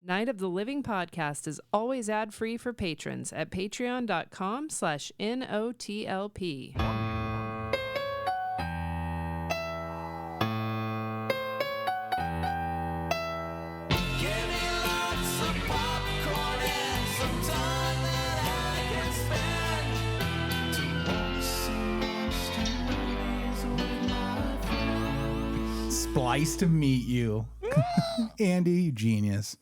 Night of the Living podcast is always ad-free for patrons at patreon.com/NOTLP. Splice to meet you. Andy, you genius.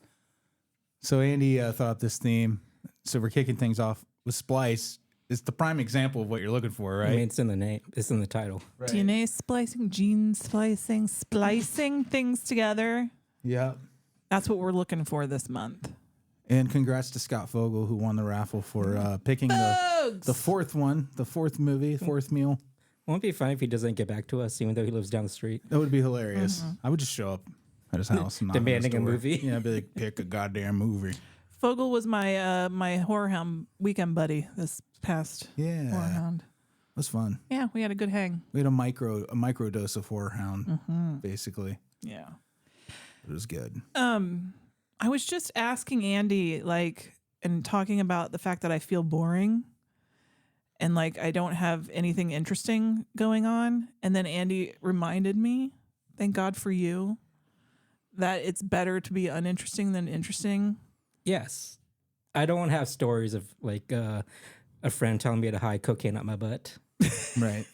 So Andy thought up this theme. So we're kicking things off with Splice. It's the prime example of what you're looking for, right? I mean, it's in the name. It's in the title. Right. DNA splicing, gene splicing, splicing things together. Yeah. That's what we're looking for this month. And congrats to Scott Fogel, who won the raffle for picking the fourth one, the fourth movie, fourth meal. Won't it be funny if he doesn't get back to us, even though he lives down the street? That would be hilarious. I would just show up at his house and knock on his Demanding a door. movie? Yeah, I'd be like, pick a goddamn movie. Fogel was my my horror hound weekend buddy this past Yeah. horror hound. It was fun. Yeah, we had a good hang. We had a micro dose of horror hound, basically. Yeah. It was good. I was just asking Andy, and talking about the fact that I feel boring and I don't have anything interesting going on. And then Andy reminded me, thank God for you, that it's better to be uninteresting than interesting. Yes. I don't have stories of a friend telling me to hide cocaine up my butt. Right.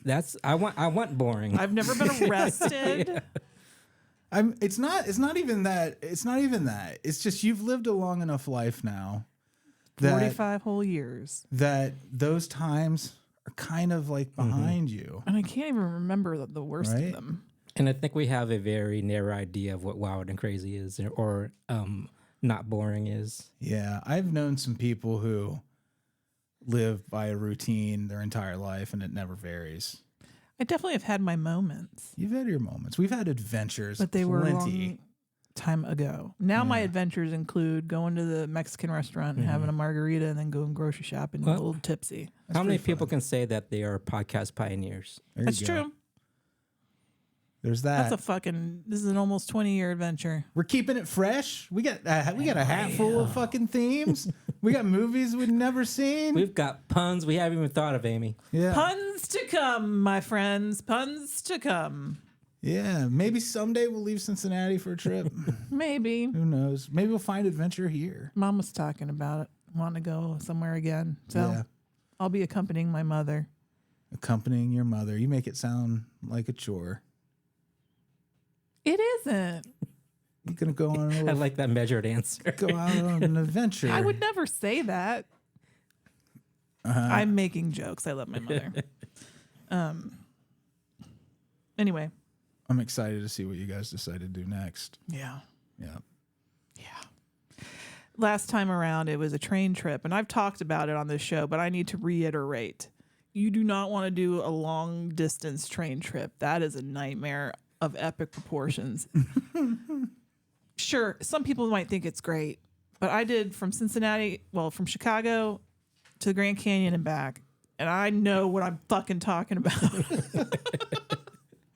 I want boring. I've never been arrested. Yeah. It's not even that. It's not even that. It's just you've lived a long enough life now. 45 whole years. That those times are kind of behind you. And I can't even remember the worst Right? of them. And I think we have a very narrow idea of what wild and crazy is, or not boring is. Yeah. I've known some people who live by a routine their entire life and it never varies. I definitely have had my moments, You've had your moments. We've had adventures. but they were a plenty. long time ago. Now my adventures include going to the Mexican restaurant and having a margarita and then going grocery shopping a little tipsy. How many people can say that they are podcast pioneers? There you That's go. true. There's that. This is an almost 20-year adventure. We're keeping it fresh. We got a hat full of fucking themes. We got movies we've never seen. We've got puns we haven't even thought of, Amy. Yeah. Puns to come, my friends. Puns to come. Yeah. Maybe someday we'll leave Cincinnati for a trip. Maybe. Who knows? Maybe we'll find adventure here. Mom was talking about it, wanting to go somewhere again. So Yeah. I'll be accompanying my mother. Accompanying your mother. You make it sound like a chore. It isn't. You're gonna go on a I little, like that measured answer. go out on an adventure. I would never say that. I'm making jokes. I love my mother. Anyway. I'm excited to see what you guys decide to do next. Yeah. Yeah. Yeah. Last time around, it was a train trip, and I've talked about it on this show, but I need to reiterate. You do not want to do a long distance train trip. That is a nightmare of epic proportions. Sure, some people might think it's great, but I did from Chicago to the Grand Canyon and back, and I know what I'm fucking talking about.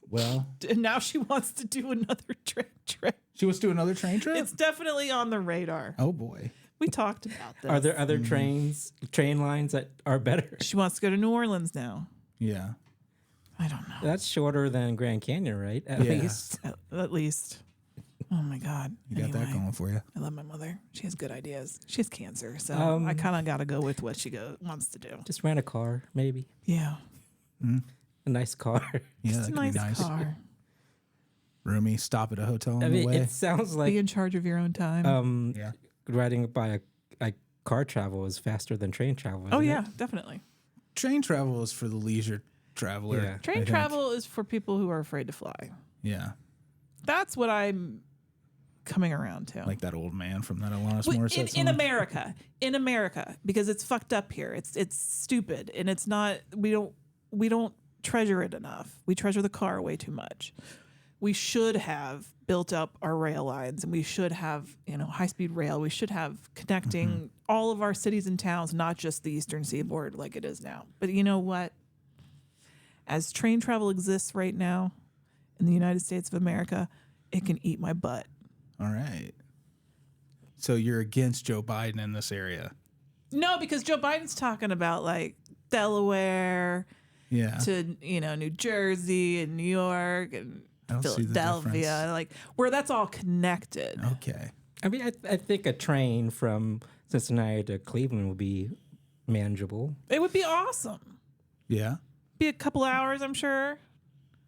Well, And now she wants to do another train trip. she wants to do another train trip? It's definitely on the radar. Oh boy. We talked about this. Are there other train lines that are better? She wants to go to New Orleans now. Yeah. I don't know. That's shorter than Grand Canyon, right? At Yeah. least. At least. Oh my God. You got that Anyway, going for you. I love my mother. She has good ideas. She has cancer, so I kind of got to go with what she wants to do. Just rent a car, maybe. Yeah. A nice car. Yeah, It's that a could be nice car. Roomy, stop at a hotel on I the mean, way. it sounds Be like in charge of your own time. Yeah. riding by a car travel is faster than train travel. Oh, isn't yeah, it? definitely. Train travel is for the leisure traveler. Yeah. I Train think. travel is for people who are afraid to fly. Yeah. That's what I'm coming around to. Like that old man from that Alanis Wait, Morissette in song. in America, because it's fucked up here. It's stupid, and it's not. We don't treasure it enough. We treasure the car way too much. We should have built up our rail lines, and we should have high speed rail. We should have connecting all of our cities and towns, not just the Eastern Seaboard like it is now. But you know what? As train travel exists right now in the United States of America, it can eat my butt. All right. So you're against Joe Biden in this area. No, because Joe Biden's talking about like Delaware Yeah. to New Jersey and New York and I don't see the Philadelphia, difference. like where that's all connected. Okay. I mean, I think a train from Cincinnati to Cleveland would be manageable. It would be awesome. Yeah. Be a couple hours, I'm sure.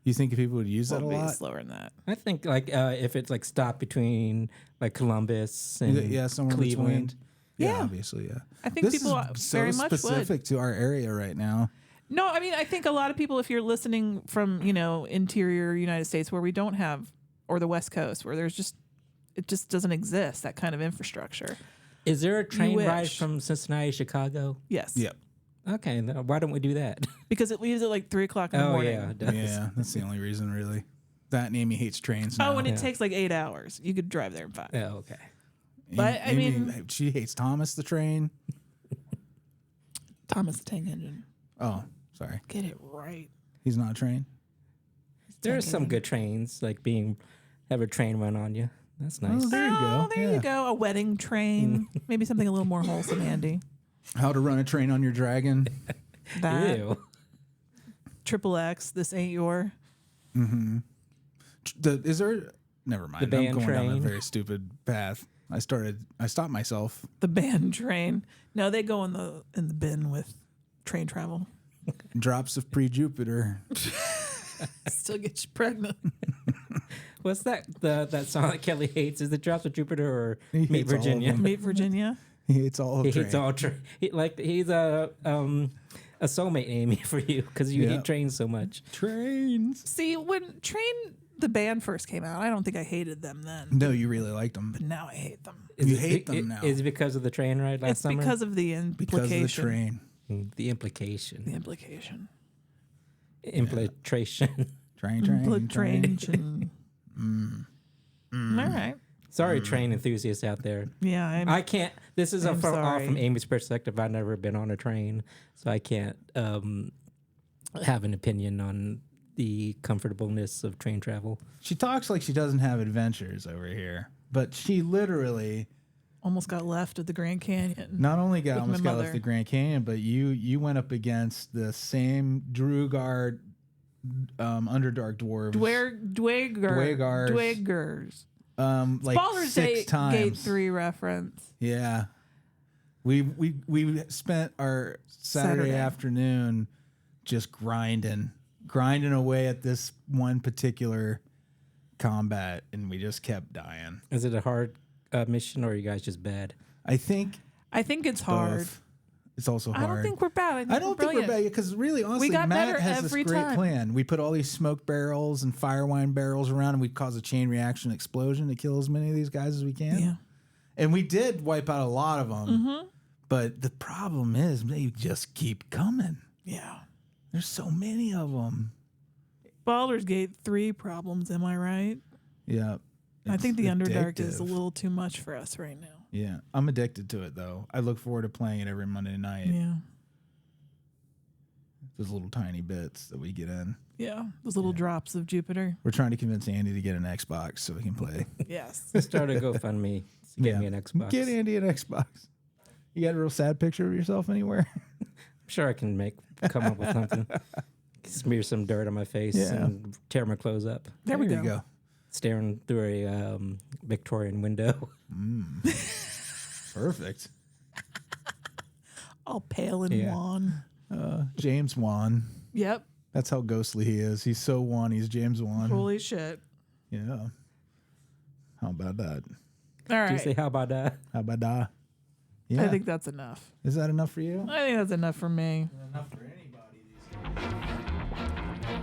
You think people would use that a It'll be lot? slower than that. I think like if it's like stopped between like Columbus and Somewhere Cleveland. between. Yeah, Yeah. obviously, yeah. I think This people is so very much would. specific to our area right now. No, I mean, I think a lot of people, if you're listening from, interior United States where we don't have, or the West Coast, where it just doesn't exist, that kind of infrastructure. Is there a train ride wish. from Cincinnati to Chicago? Yes. Yep. Okay, why don't we do that? Because it leaves at like 3:00 in the Oh morning. yeah, it does. Yeah, that's the only reason, really. That and Amy hates trains now. Oh, and it Yeah. takes like 8 hours. You could drive there in 5. Oh, okay. But, I Amy, mean- she hates Thomas the train. Thomas the Tank Engine. Oh, sorry. Get it right. He's not a train. There are some good trains, like have a train run on you. That's nice. Oh, there you go. Oh, there Yeah. you go. A wedding train. Maybe something a little more wholesome, Andy. How to run a train on your dragon. That Ew. Triple X. This ain't your. Is there? Never mind. The I'm band going down a train. very stupid path. I stopped myself. The band train. No, they go in the bin with train travel. Drops of pre-Jupiter. Still get you pregnant. What's that? That song that Kelley hates? Is it Drops of Jupiter or He Meet hates all of Virginia? them. Meet Virginia. He hates all of He train. hates all train. He's a soulmate, Amy, for you because you Yeah. hate trains so much. trains. See, when the band first came out, I don't think I hated them then. No, you really liked them. But now I hate them. You hate them now. Is it because of the train ride last It's summer? because of the implication. Because of the train. The implication. The implication. Infiltration. Train. Implication. All right. Sorry, train enthusiasts out there. Yeah, I can't. This is I'm all sorry. from Amy's perspective. I've never been on a train, so I can't have an opinion on the comfortableness of train travel. She talks like she doesn't have adventures over here, but she literally almost got left at the Grand Canyon. not only With my almost got mother. left the Grand Canyon, but you went up against the same Drugard Underdark dwarves. Dwagers. Like Baldur's 6 Gate, times. Gate 3 reference. Yeah. We spent our Saturday Saturday. afternoon just grinding away at this one particular combat, and we just kept dying. Is it a hard mission, or are you guys just bad? I think It's hard. both. It's also hard. I don't think we're bad. I don't think we're bad because really, honestly, got Matt better has this every great time. plan. We put all these smoke barrels and fire wine barrels around, and we cause a chain reaction explosion to kill as many of these guys as we can. Yeah. And we did wipe out a lot of them. But the problem is they just keep coming. Yeah. There's so many of them. Baldur's Gate 3 problems, am I right? Yeah. I think the It's Underdark is a addictive. little too much for us right now. Yeah. I'm addicted to it, though. I look forward to playing it every Monday night. Yeah. Those little tiny bits that we get in. Yeah. Those little drops of Jupiter. We're trying to convince Andy to get an Xbox so we can play. Yes. Start a GoFundMe to get me an Xbox. Get Andy an Xbox. You got a real sad picture of yourself anywhere? I'm sure I can come up with something. Smear some dirt on my face Yeah. and tear my clothes up. There we you go. go. Staring through a Victorian window. Perfect. All pale and Yeah. wan. James Wan. Yep. That's how ghostly he is. He's so Wan. He's James Wan. Holy shit. Yeah. How about that? All Do you right. say how about that? How about that? Yeah. I think that's enough. Is that enough for you? I think that's enough for me. Enough for anybody.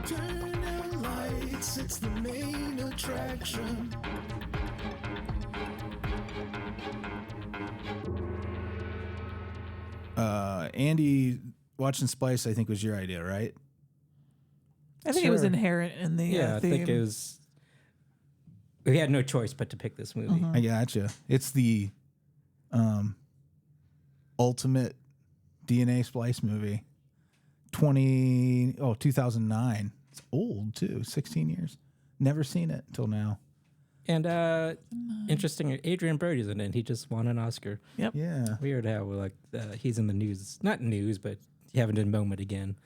Turn out lights, it's the main attraction. Andy, watching Splice, I think was your idea, right? I think it was Sure. inherent in the Yeah, I theme. think it was. We had no choice but to pick this movie. I gotcha. It's the ultimate DNA Splice movie. 2009. It's old too. 16 years. Never seen it until now. And interesting, Adrian Brody's in it. He just won an Oscar. Yeah. Weird how he's in the news, not news, but having a moment again.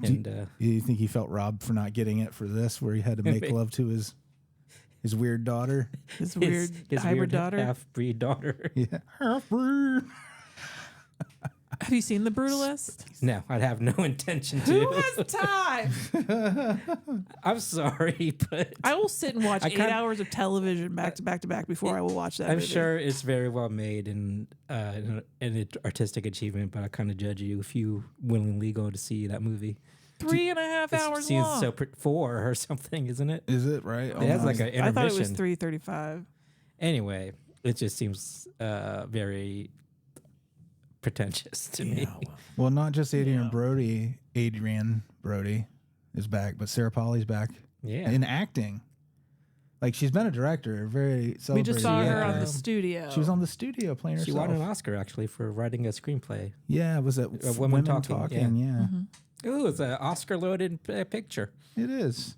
And You think he felt robbed for not getting it for this, where he had to make love to his weird daughter? His weird hybrid daughter. half-breed daughter. Yeah, half-breed. Have you seen The Brutalist? No, I'd have no intention to. Who has time? I'm sorry, but I will sit and watch 8 kinda- hours of television back to back to back before I will watch that I'm movie. sure it's very well made and an artistic achievement. But I kind of judge you if you willingly go to see that movie. 3.5 hours long. So 4 or something, isn't it? Is it right? It has like an intermission. I thought it was 3:35. Anyway, it just seems very pretentious to me. Well, not just Adrian Brody is back, but Sarah Polley's back Yeah. in acting. Like, she's been a director, very We celebrated. just saw her on actor. the studio. She was on the studio playing She herself. won an Oscar actually for writing a screenplay. Yeah, was it Women Women Talking, Yeah, Ooh, it's an Oscar-loaded picture. it is.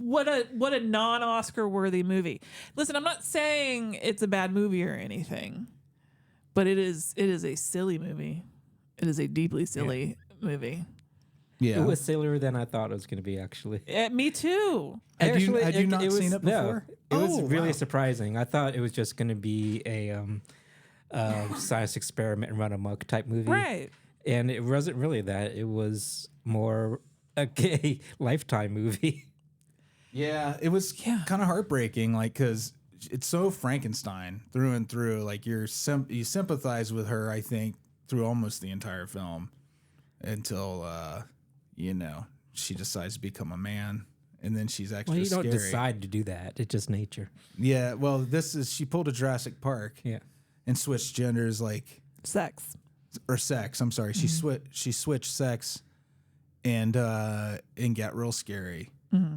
What a non-Oscar worthy movie. Listen, I'm not saying it's a bad movie or anything, but it is a silly movie. It is a deeply silly movie. Yeah. It was sillier than I thought it was going to be, actually. Me too. Had you not seen it No, before? it was really wow. surprising. I thought it was just going to be a science experiment and run amok type movie. Right. And it wasn't really that. It was more a gay Lifetime movie. Yeah, it was kind of heartbreaking, like, because it's so Frankenstein through and through. Like, you sympathize with her, I think, through almost the entire film until, she decides to become a man, and then she's extra Well, you don't scary. decide to do that. It's just nature. Yeah, well, she pulled a Jurassic Park Yeah. and switched genders, like, Sex. or sex. I'm sorry, she switched sex, and got real scary.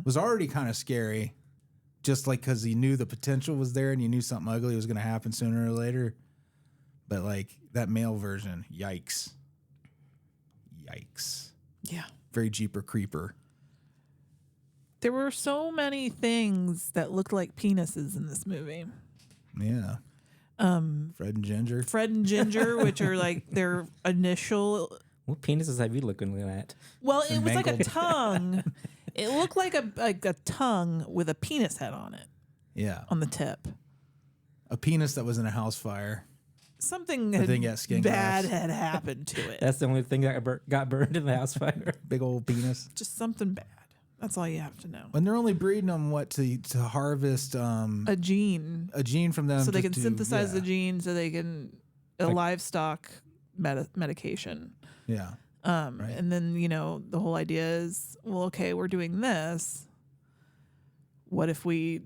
Was already kind of scary, just like because he knew the potential was there and you knew something ugly was going to happen sooner or later. But like that male version, yikes. Yeah. Very Jeeper Creeper. There were so many things that looked like penises in this movie. Yeah. Fred and Ginger. Fred and Ginger, which are like their initial. What penises have you looking at? Well, it was like a mangled. tongue. It looked like a tongue with a penis head on it, Yeah. on the tip. A penis that was in a house fire. Something thing got skin bad grafts. had happened to it. That's the only thing that got burned in the house fire. Big old penis. Just something bad. That's all you have to know. And they're only breeding them to harvest A gene, a gene from them, so they just can to- synthesize the yeah. gene, so they can livestock medication. Yeah. And then, the whole idea is, well, okay, we're doing this. What if we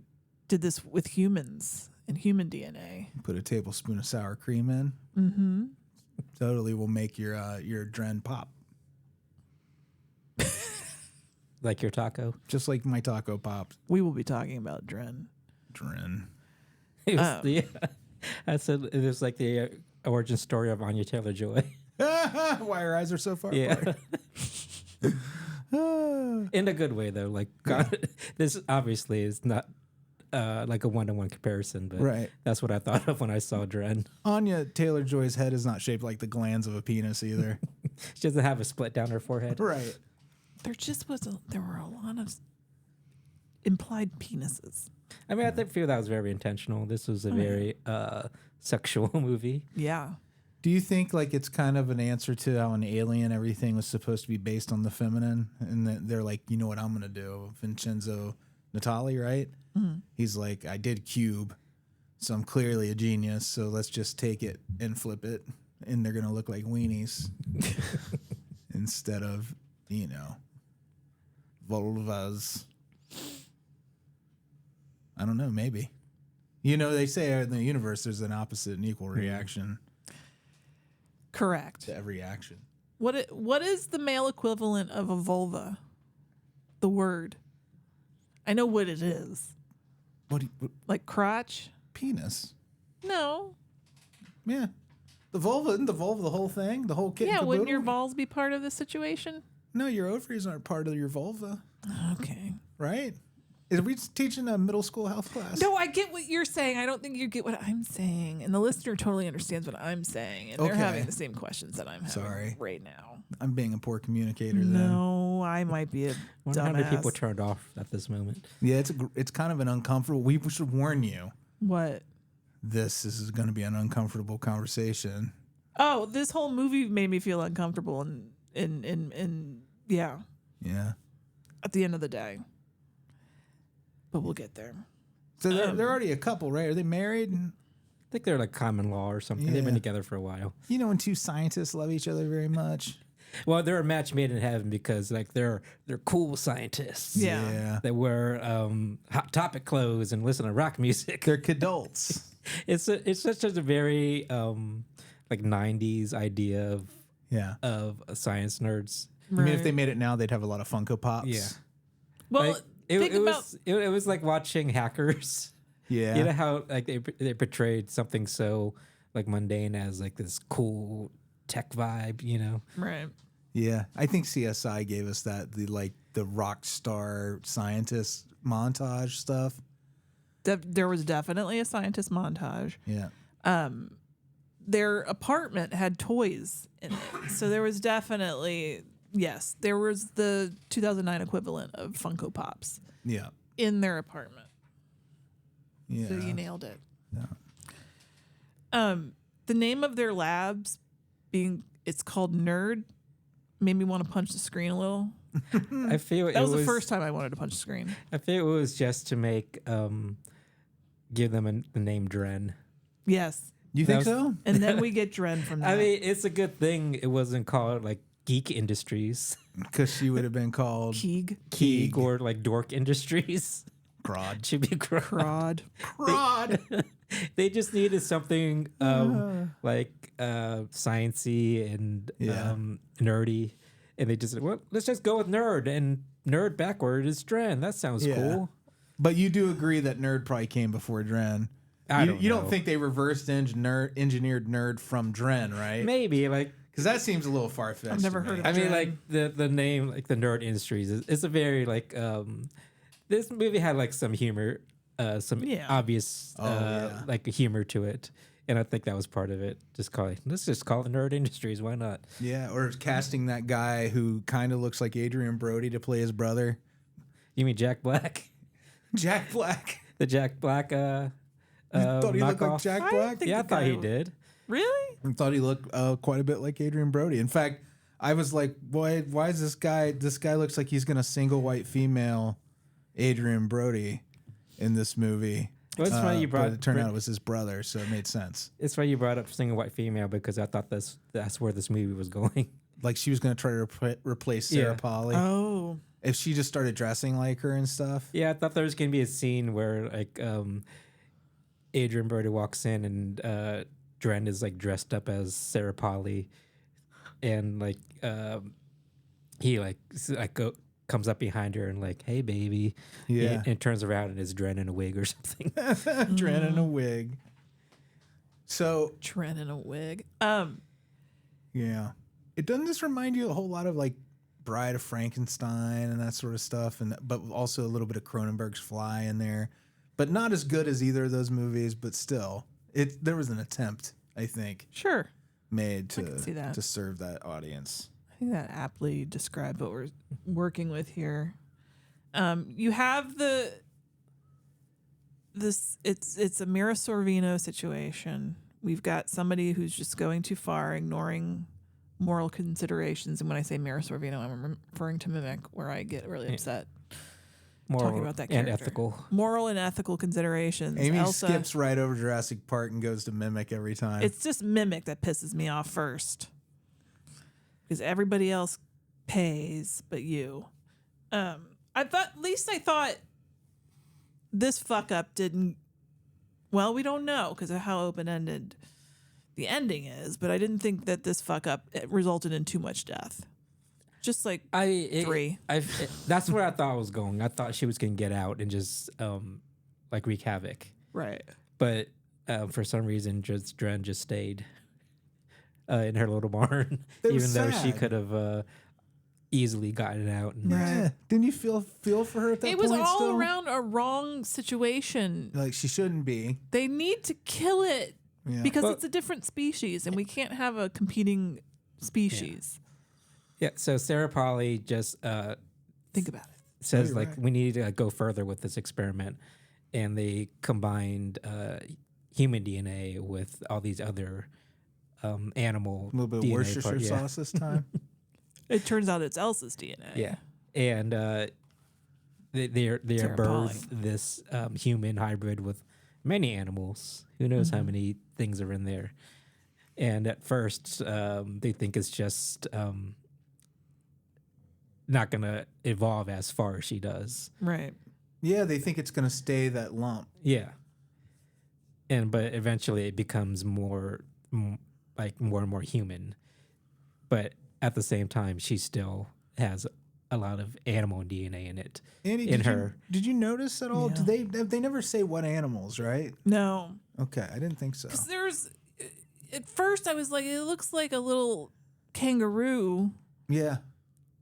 did this with humans and human DNA? Put a tablespoon of sour cream in. Mm-hmm. Totally will make your dren pop. Like your taco. Just like my taco pops. We will be talking about Dren. Dren. It was I said it was like the origin story of Anya Taylor-Joy. Why her eyes are so far Yeah. apart. In a good way, though. Like, God, this obviously is not like a one-to-one comparison, but Right. that's what I thought of when I saw Dren. Anya Taylor-Joy's head is not shaped like the glands of a penis either. She doesn't have a split down her forehead. Right. There were a lot of implied penises. I mean, I feel that was very intentional. This was a very sexual movie. Yeah. Do you think like it's kind of an answer to how in Alien everything was supposed to be based on the feminine, and that they're like, you know what I'm gonna do, Vincenzo Natali, right? Mm-hmm. He's like, I did Cube, so I'm clearly a genius. So let's just take it and flip it, and they're gonna look like weenies instead of vulvas. I don't know, maybe. They say in the universe there's an opposite and equal reaction Correct. to every action. What is the male equivalent of a vulva? The word. I know what it is. What Like crotch? penis? No. Yeah. The vulva, isn't the vulva the whole thing? The whole kit and Yeah, wouldn't your caboodle? balls be part of the situation? No, your ovaries aren't part of your vulva, Okay. right? Is we teaching a middle school health class? No, I get what you're saying. I don't think you get what I'm saying. And the listener totally understands what I'm saying. And they're Okay. having the same questions that I'm having Sorry. right now. I'm being a poor communicator then. No, I might be a Wonder how many people dumbass. turned off at this moment. Yeah, it's kind of an uncomfortable. We should warn you. What? This is going to be an uncomfortable conversation. Oh, this whole movie made me feel uncomfortable and yeah, Yeah. at the end of the day. But we'll get there. So they're already a couple, right? Are they married? I think they're like common law or something. They've been Yeah. together for a while. You know when two scientists love each other very much? Well, they're a match made in heaven because like they're cool scientists. Yeah. They wear hot topic clothes and listen to rock music. They're kidults. It's such a very like 90s idea Yeah. of science nerds. I mean, if they made it now, they'd have a lot of Funko Pops. Yeah. Well, Like, it think about was like watching Hackers. Yeah. You know how like they portrayed something so like mundane as like this cool tech vibe, you know? right. Yeah. I think CSI gave us that, the rock star scientist montage stuff. There was definitely a scientist montage. Yeah. Their apartment had toys in it. So there was definitely, yes, there was the 2009 equivalent of Funko Pops Yeah. in their apartment. Yeah. So you nailed it. Yeah. The name of their labs it's called Nerd made me want to punch the screen a little. I feel That was the first time I wanted to punch the screen. I feel it was just to make give them the name Dren. Yes. You think That was- so? And then we get Dren from that. I mean, it's a good thing it wasn't called like Geek Industries, Because she would have been called Keeg. Keeg. or like Dork Industries. Crod. Should be Crod. Crod. They just needed something like sciencey and Yeah. nerdy, and they just said, well, let's just go with nerd, and nerd backward is Dren. That sounds Yeah. cool. But you do agree that Nerd probably came before Dren. You don't know. think they reversed engineered Nerd from Dren, right? Maybe like Because that seems a little far fetched. I've never heard of I mean, Dren. like the name, like the Nerd Industries, is a very like this movie had like some humor, some Yeah. obvious yeah. like humor to it, and I think that was part of it. Let's just call it Nerd Industries. Why not? Yeah, or casting that guy who kind of looks like Adrian Brody to play his brother. You mean Jack Black? Jack Black. The Jack Black You thought he looked like knockoff? Jack I Black? think Yeah, I the thought guy he did. Really? I thought he looked quite a bit like Adrian Brody. In fact, I was like, boy, why is this guy looks like he's going to single white female Adrian Brody in this movie. Well, it's funny you brought. But it turned out it was his brother, so it made sense. It's funny you brought up single white female because I thought that's where this movie was going. Like she was going to try to replace Sarah Yeah. Polley. Oh. If she just started dressing like her and stuff. Yeah, I thought there was gonna be a scene where like Adrian Brody walks in and Dren is like dressed up as Sarah Polley, and like he comes up behind her and like, hey baby, Yeah. and turns around and is Dren in a wig or something. Dren in a wig. So Trent in a wig. yeah, doesn't this remind you a whole lot of like Bride of Frankenstein and that sort of stuff, but also a little bit of Cronenberg's Fly in there, but not as good as either of those movies. But still, there was an attempt, I think, Sure. made can see that. to serve that audience. I think that aptly described what we're working with here. You have it's a Mira Sorvino situation. We've got somebody who's just going too far, ignoring moral considerations. And when I say Mira Sorvino, I'm referring to Mimic, where I get really upset. Moral Talking about that and character. ethical. Moral and ethical considerations. Amy Elsa, skips right over Jurassic Park and goes to Mimic every time. It's just Mimic that pisses me off first. Because everybody else pays but you. I thought this fuck up didn't. Well, we don't know because of how open ended the ending is, but I didn't think that this fuck up resulted in too much death. Just like 3. That's where I thought I was going. I thought she was gonna get out and just like wreak havoc. right. But for some reason, Dren just stayed in her little barn, It even was though she sad. could have easily gotten out. And Yeah. Didn't you feel for her at that It point? was all still? around a wrong situation. Like she shouldn't be. They need to kill it Yeah. because Well- it's a different species, and we can't have a competing species. Yeah, so Sarah Polly just Think about it. says you're like right. we need to go further with this experiment, and they combined human DNA with all these other animal A little bit of DNA Worcestershire sauce this time. It turns out it's Elsa's DNA. Yeah, and they Sarah birth this human hybrid with many animals. Who knows Mm-hmm. how many things are in there? And at first, they think it's just not gonna evolve as far as she does. Right. Yeah, they think it's gonna stay that lump. Yeah. But eventually it becomes more and more human. But at the same time, she still has a lot of animal DNA in it. Andy, in did her. did you notice at all? Yeah. They never say what animals, right? No. Okay, I didn't think so. 'Cause there's, at first I was like, it looks like a little kangaroo Yeah,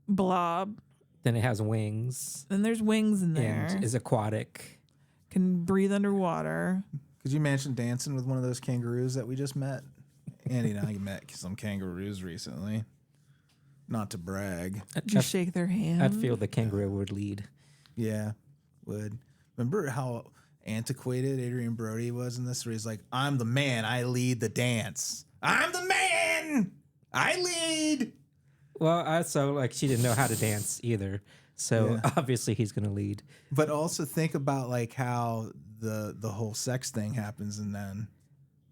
blob. Then it has wings And there's wings in there. and is aquatic. Can breathe underwater. could you mention dancing with one of those kangaroos that we just met? Andy and I met some kangaroos recently. Not to brag. Did you shake their hand? I'd feel the kangaroo would lead. Yeah, would. Remember how antiquated Adrian Brody was in this? Where he's like, "I'm the man. I lead the dance. I'm the man. I lead." Well, also like she didn't know how to dance either. So Yeah. obviously he's gonna lead. But also think about like how the whole sex thing happens, and then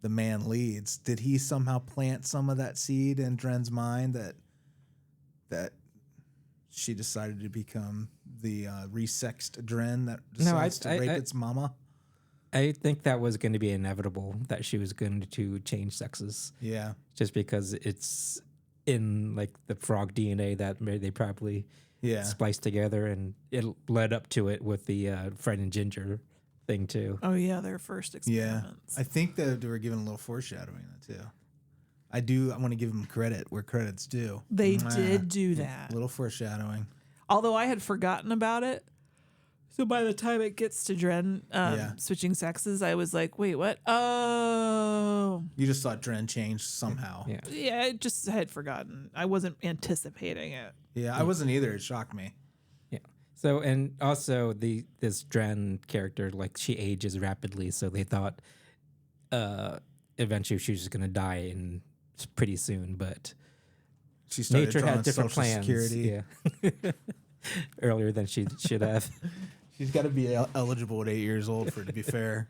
the man leads. Did he somehow plant some of that seed in Dren's mind that she decided to become the resexed Dren that decides to rape its mama? I think that was going to be inevitable that she was going to change sexes Yeah, just because it's in like the frog DNA that they probably yeah. spliced together, and it led up to it with the Fred and Ginger thing too. Oh, yeah, their first Yeah, experiments. I think that they were given a little foreshadowing that too. I want to give them credit where credit's due. They Mwah. did do that. Little foreshadowing. Although I had forgotten about it. So by the time it gets to Dren Yeah. switching sexes, I was like, wait, what? Oh. You just thought Dren changed somehow. Yeah. Yeah, I just had forgotten. I wasn't anticipating it. Yeah, I wasn't either. It shocked me. Yeah. So and also this Dren character, like she ages rapidly, so they thought eventually she was just gonna die and pretty soon, but She started nature drawing had different Social plans. Security. Yeah. Earlier than she should have. She's got to be eligible at 8 years old for it to be fair.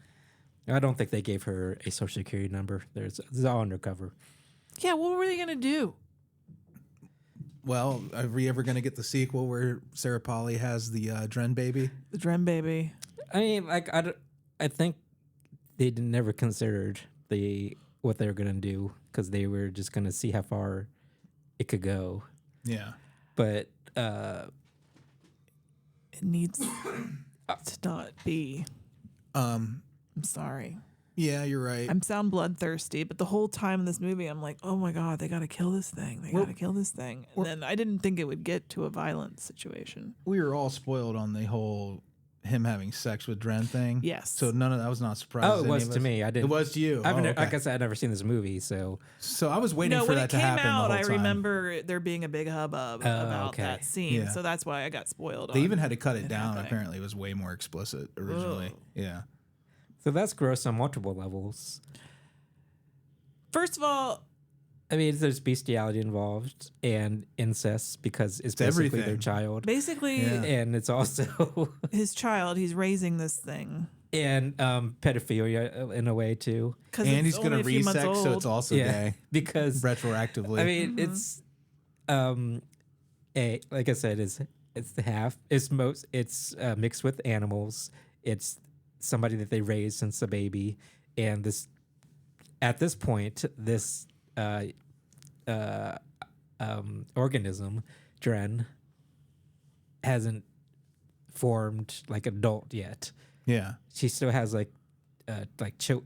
I don't think they gave her a social security number. It's all undercover. Yeah, what were they going to do? Well, are we ever going to get the sequel where Sarah Polly has the Dren baby? The Dren baby. I mean, like I think they never considered what they were gonna do because they were just gonna see how far it could go. Yeah. But It needs to not be. I'm sorry. Yeah, you're right. I'm sound bloodthirsty, but the whole time in this movie, I'm like, oh my God, they got to kill this thing. They got to kill this thing. And then I didn't think it would get to a violent situation. We were all spoiled on the whole him having sex with Dren thing. Yes. So none of that was not surprising. it was to me. I didn't. It was to you. I've Oh, never, okay. like I said, I've never seen this movie, so So I was waiting No, for when that it to came happen out, the I whole time. remember there being a big hubbub about okay. that scene. Yeah. So that's why I got spoiled They on even had to cut it it down. happening. Apparently, it was way more explicit originally. Whoa. Yeah. that's gross on multiple levels. First of all, I mean, there's bestiality involved and incest because it's basically their everything. child, basically, Yeah. and it's also his child, he's raising this thing. and pedophilia in a way too. Because And it's he's going to only a few months resex, so old. it's also Yeah, gay because retroactively. I mean, it's like I said, it's the half. It's mixed with animals. It's somebody that they raised since a baby, and at this point, this organism, Dren, hasn't formed like adult yet. yeah. She still has like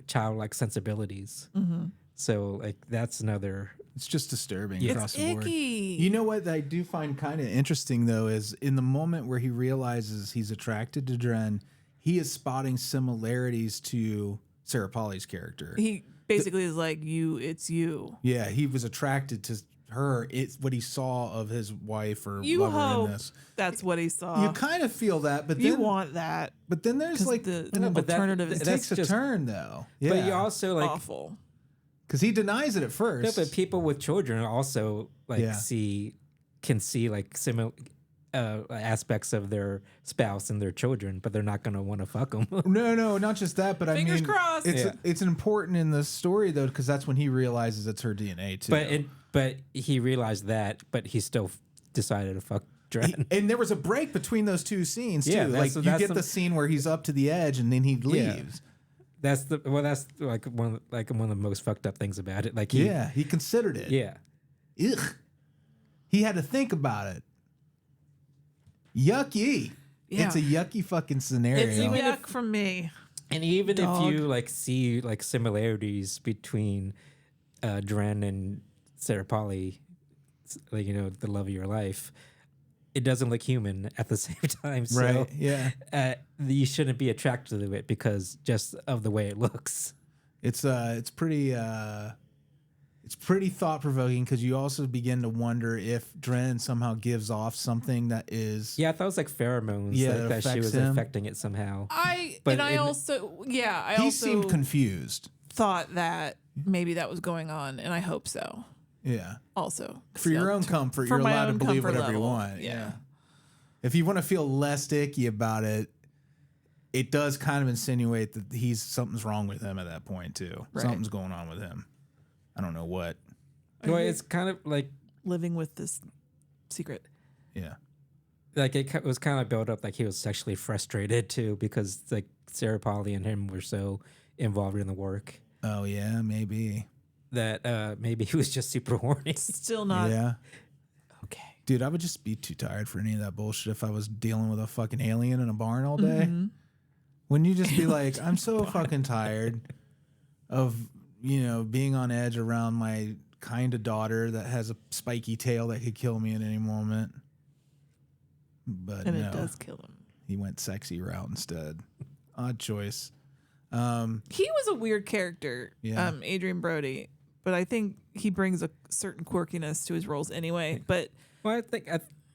childlike sensibilities. Mm-hmm. So like that's another It's just disturbing It's across the board. icky. You know what I do find kind of interesting though is in the moment where he realizes he's attracted to Dren, he is spotting similarities to Sarah Polly's character. He basically is like, it's you. Yeah, he was attracted to her. It's what he saw of his wife or You lover hope in this. that's what he saw. You kind of feel that, but You then want that. but then there's 'Cause like the but that- alternative it is that's takes a just- turn though. Yeah, But you also like awful. because he denies it at no, first. but people with children also like Yeah. can see like similar aspects of their spouse and their children, but they're not gonna want to fuck them. No, not just that, but Fingers I mean, crossed. it's important in the story though because that's when he realizes it's her DNA too. but he realized that, but he still decided to fuck Dren. And there was a break between those two scenes too. Yeah, like that's- you that's get the scene where he's up to the edge and then he leaves. That's like one of the most fucked up things about it. Like He considered it. yeah. Ugh. He had to think about it. Yucky. Yeah. It's a yucky fucking scenario. It's yuck from me. And even Dog. if you like see like similarities between Dren and Sarah Polly, like the love of your life, it doesn't look human at the same time. So, Right, yeah. You shouldn't be attracted to it because just of the way it looks. It's pretty thought provoking because you also begin to wonder if Dren somehow gives off something that is Yeah, I thought it was like pheromones Yeah, that that she was affects him. affecting it somehow. I But also he seemed confused. thought that maybe that was going on, and I hope so. Yeah. Also, For your own comfort, you're my allowed to own believe comfort whatever you level. want. Yeah. If you want to feel less icky about it, it does kind of insinuate that something's wrong with him at that point too. Right. Something's going on with him. I don't know what. Well, it's kind of like living with this secret. Yeah. it was kind of built up like he was sexually frustrated too because like Sarah Polly and him were so involved in the work Oh yeah, maybe. that maybe he was just super horny. Still not Yeah. okay. Dude, I would just be too tired for any of that bullshit if I was dealing with a fucking alien in a barn all day. Mm-hmm. Wouldn't you just be like, I'm so fucking tired of, being on edge around my kind of daughter that has a spiky tail that could kill me at any moment. But And no, it does kill him. he went sexy route instead. Odd choice. He was a weird character, Yeah. Adrian Brody, but I think he brings a certain quirkiness to his roles anyway. But Well, I think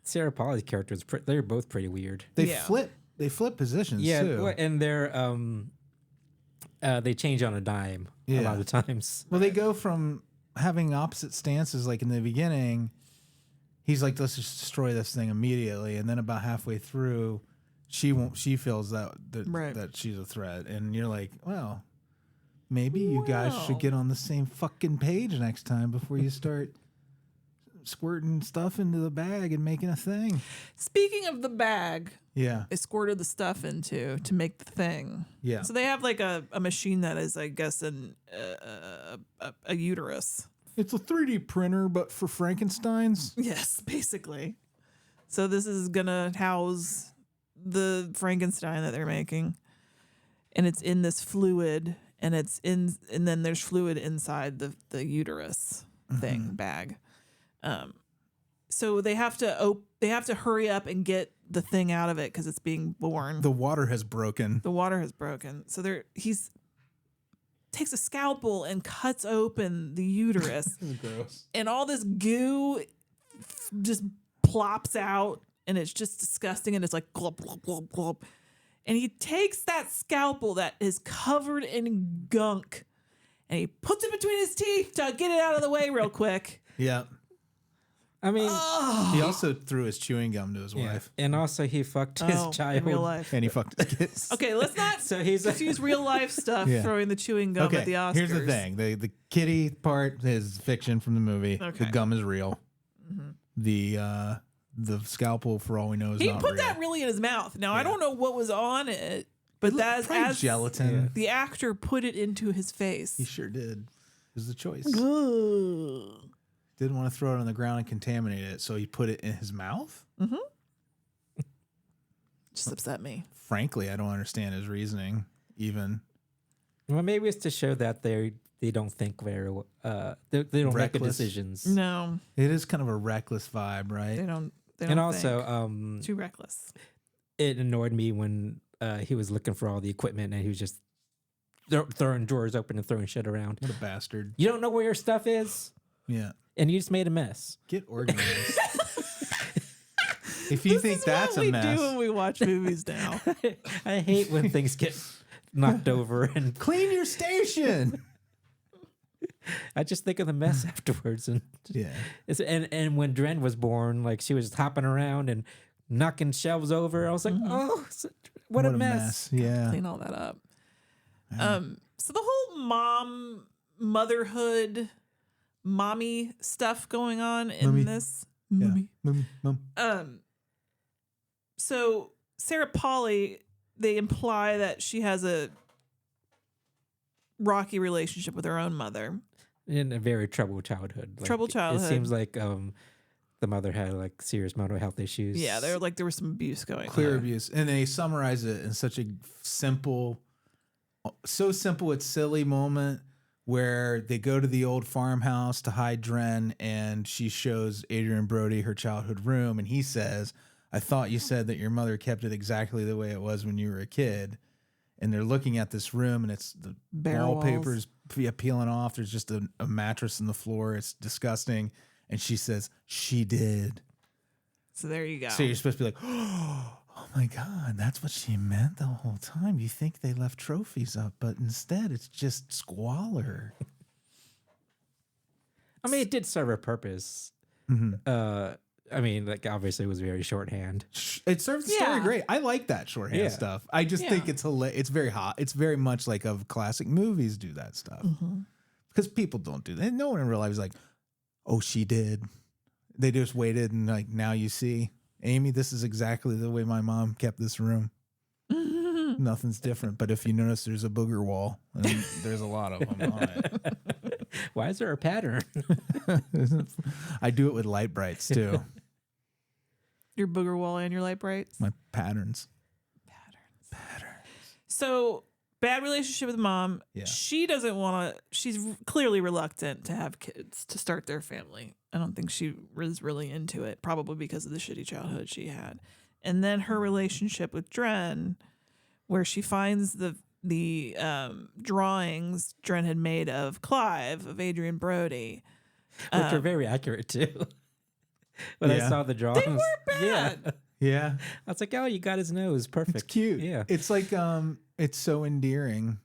Sarah Polly's character is they're both pretty weird. They Yeah. flip positions Yeah, too. and they're they change on a dime a lot of times. Well, they go from having opposite stances, like in the beginning, he's like, "Let's just destroy this thing immediately," and then about halfway through, she feels that Right. that she's a threat, and you're like, "Well, maybe you guys should get on the same fucking page next time before you start squirting stuff into the bag and making a thing." speaking of the bag, Yeah, they squirted the stuff into to make the thing. yeah. So they have like a machine that is, I guess, a uterus. It's a 3D printer, but for Frankenstein's. Yes, basically. So this is gonna house the Frankenstein that they're making, and it's in this fluid, and then there's fluid inside the uterus thing bag. So they have to hurry up and get the thing out of it because it's being born. The water has broken. The water has broken. So he's takes a scalpel and cuts open the uterus. Gross. And all this goo just plops out, and it's just disgusting, and it's like glub, glub, glub, glub. And he takes that scalpel that is covered in gunk, and he puts it between his teeth to get it out of the way real quick. Yeah. I mean, He also threw his chewing gum to his yeah. wife, And also he fucked his child in real life. and he fucked his kids. Okay, let's not So he's confuse real life stuff Yeah. throwing the chewing gum at the Oscars. here's the thing: the kitty part is fiction from the movie. Okay. The gum is real. The scalpel, for all we know, is He not put real. that really in his mouth. Now I don't know what was on it, but that's Probably as gelatin. the actor put it into his face. He sure did. It was the choice. Ugh. Didn't want to throw it on the ground and contaminate it, so he put it in his mouth. Just upset me. Frankly, I don't understand his reasoning. Even well, maybe it's to show that they don't think very they don't make good Reckless. decisions. No, It is kind of a reckless vibe, right? they don't. They And don't also, think. Too reckless. it annoyed me when he was looking for all the equipment and he was just throwing drawers open and throwing shit around. What a bastard. You don't know where your stuff is, Yeah. and you just made a mess. Get organized. If you think that's what a we mess, do when we watch movies now. I hate when things get knocked over, and clean your station. I just think of the mess afterwards. And Yeah. and when Dren was born, like she was just hopping around and knocking shelves over. I was like, oh, what a mess. Yeah. Clean all that up. So the whole motherhood, mommy stuff going on in Mommy. this. Yeah. Mommy. Mom. So Sarah Polly, they imply that she has a rocky relationship with her own mother. In a very troubled childhood. Troubled childhood. It seems like the mother had like serious mental health issues. Yeah, there was some abuse going Clear on. abuse. And they summarize it in such a simple, so simple it's silly moment where they go to the old farmhouse to hide Dren, and she shows Adrian Brody her childhood room, and he says, I thought you said that your mother kept it exactly the way it was when you were a kid. And they're looking at this room, and it's the Bare wallpaper's peeling off. There's just a mattress on the floor. It's disgusting. And she says, she did. So there you go. So you're supposed to be like, oh my God, that's what she meant the whole time. You think they left trophies up, but instead it's just squalor. I mean, it did serve a purpose. I mean, like obviously it was very shorthand. It serves the story Yeah. great. I like that shorthand Yeah. stuff. I just think it's it's very hot. It's very much like of classic movies do that stuff. Because people don't do that. No one in real life is like, oh, she did. They just waited and like, now you see. Amy, this is exactly the way my mom kept this room. Nothing's different. But if you notice, there's a booger wall. And there's a lot of them on it. Why is there a pattern? I do it with light brights too. Your booger wall and your light brights. My patterns. So bad relationship with mom. Yeah. She doesn't want to. She's clearly reluctant to have kids to start their family. I don't think she was really into it, probably because of the shitty childhood she had. And then her relationship with Dren, where she finds the drawings Dren had made of Clive, of Adrian Brody. Which are very accurate too. When I Yeah. saw the drawings, bad. yeah, Yeah. I was like, oh, you got his nose, perfect. It's cute. Yeah, It's like it's so endearing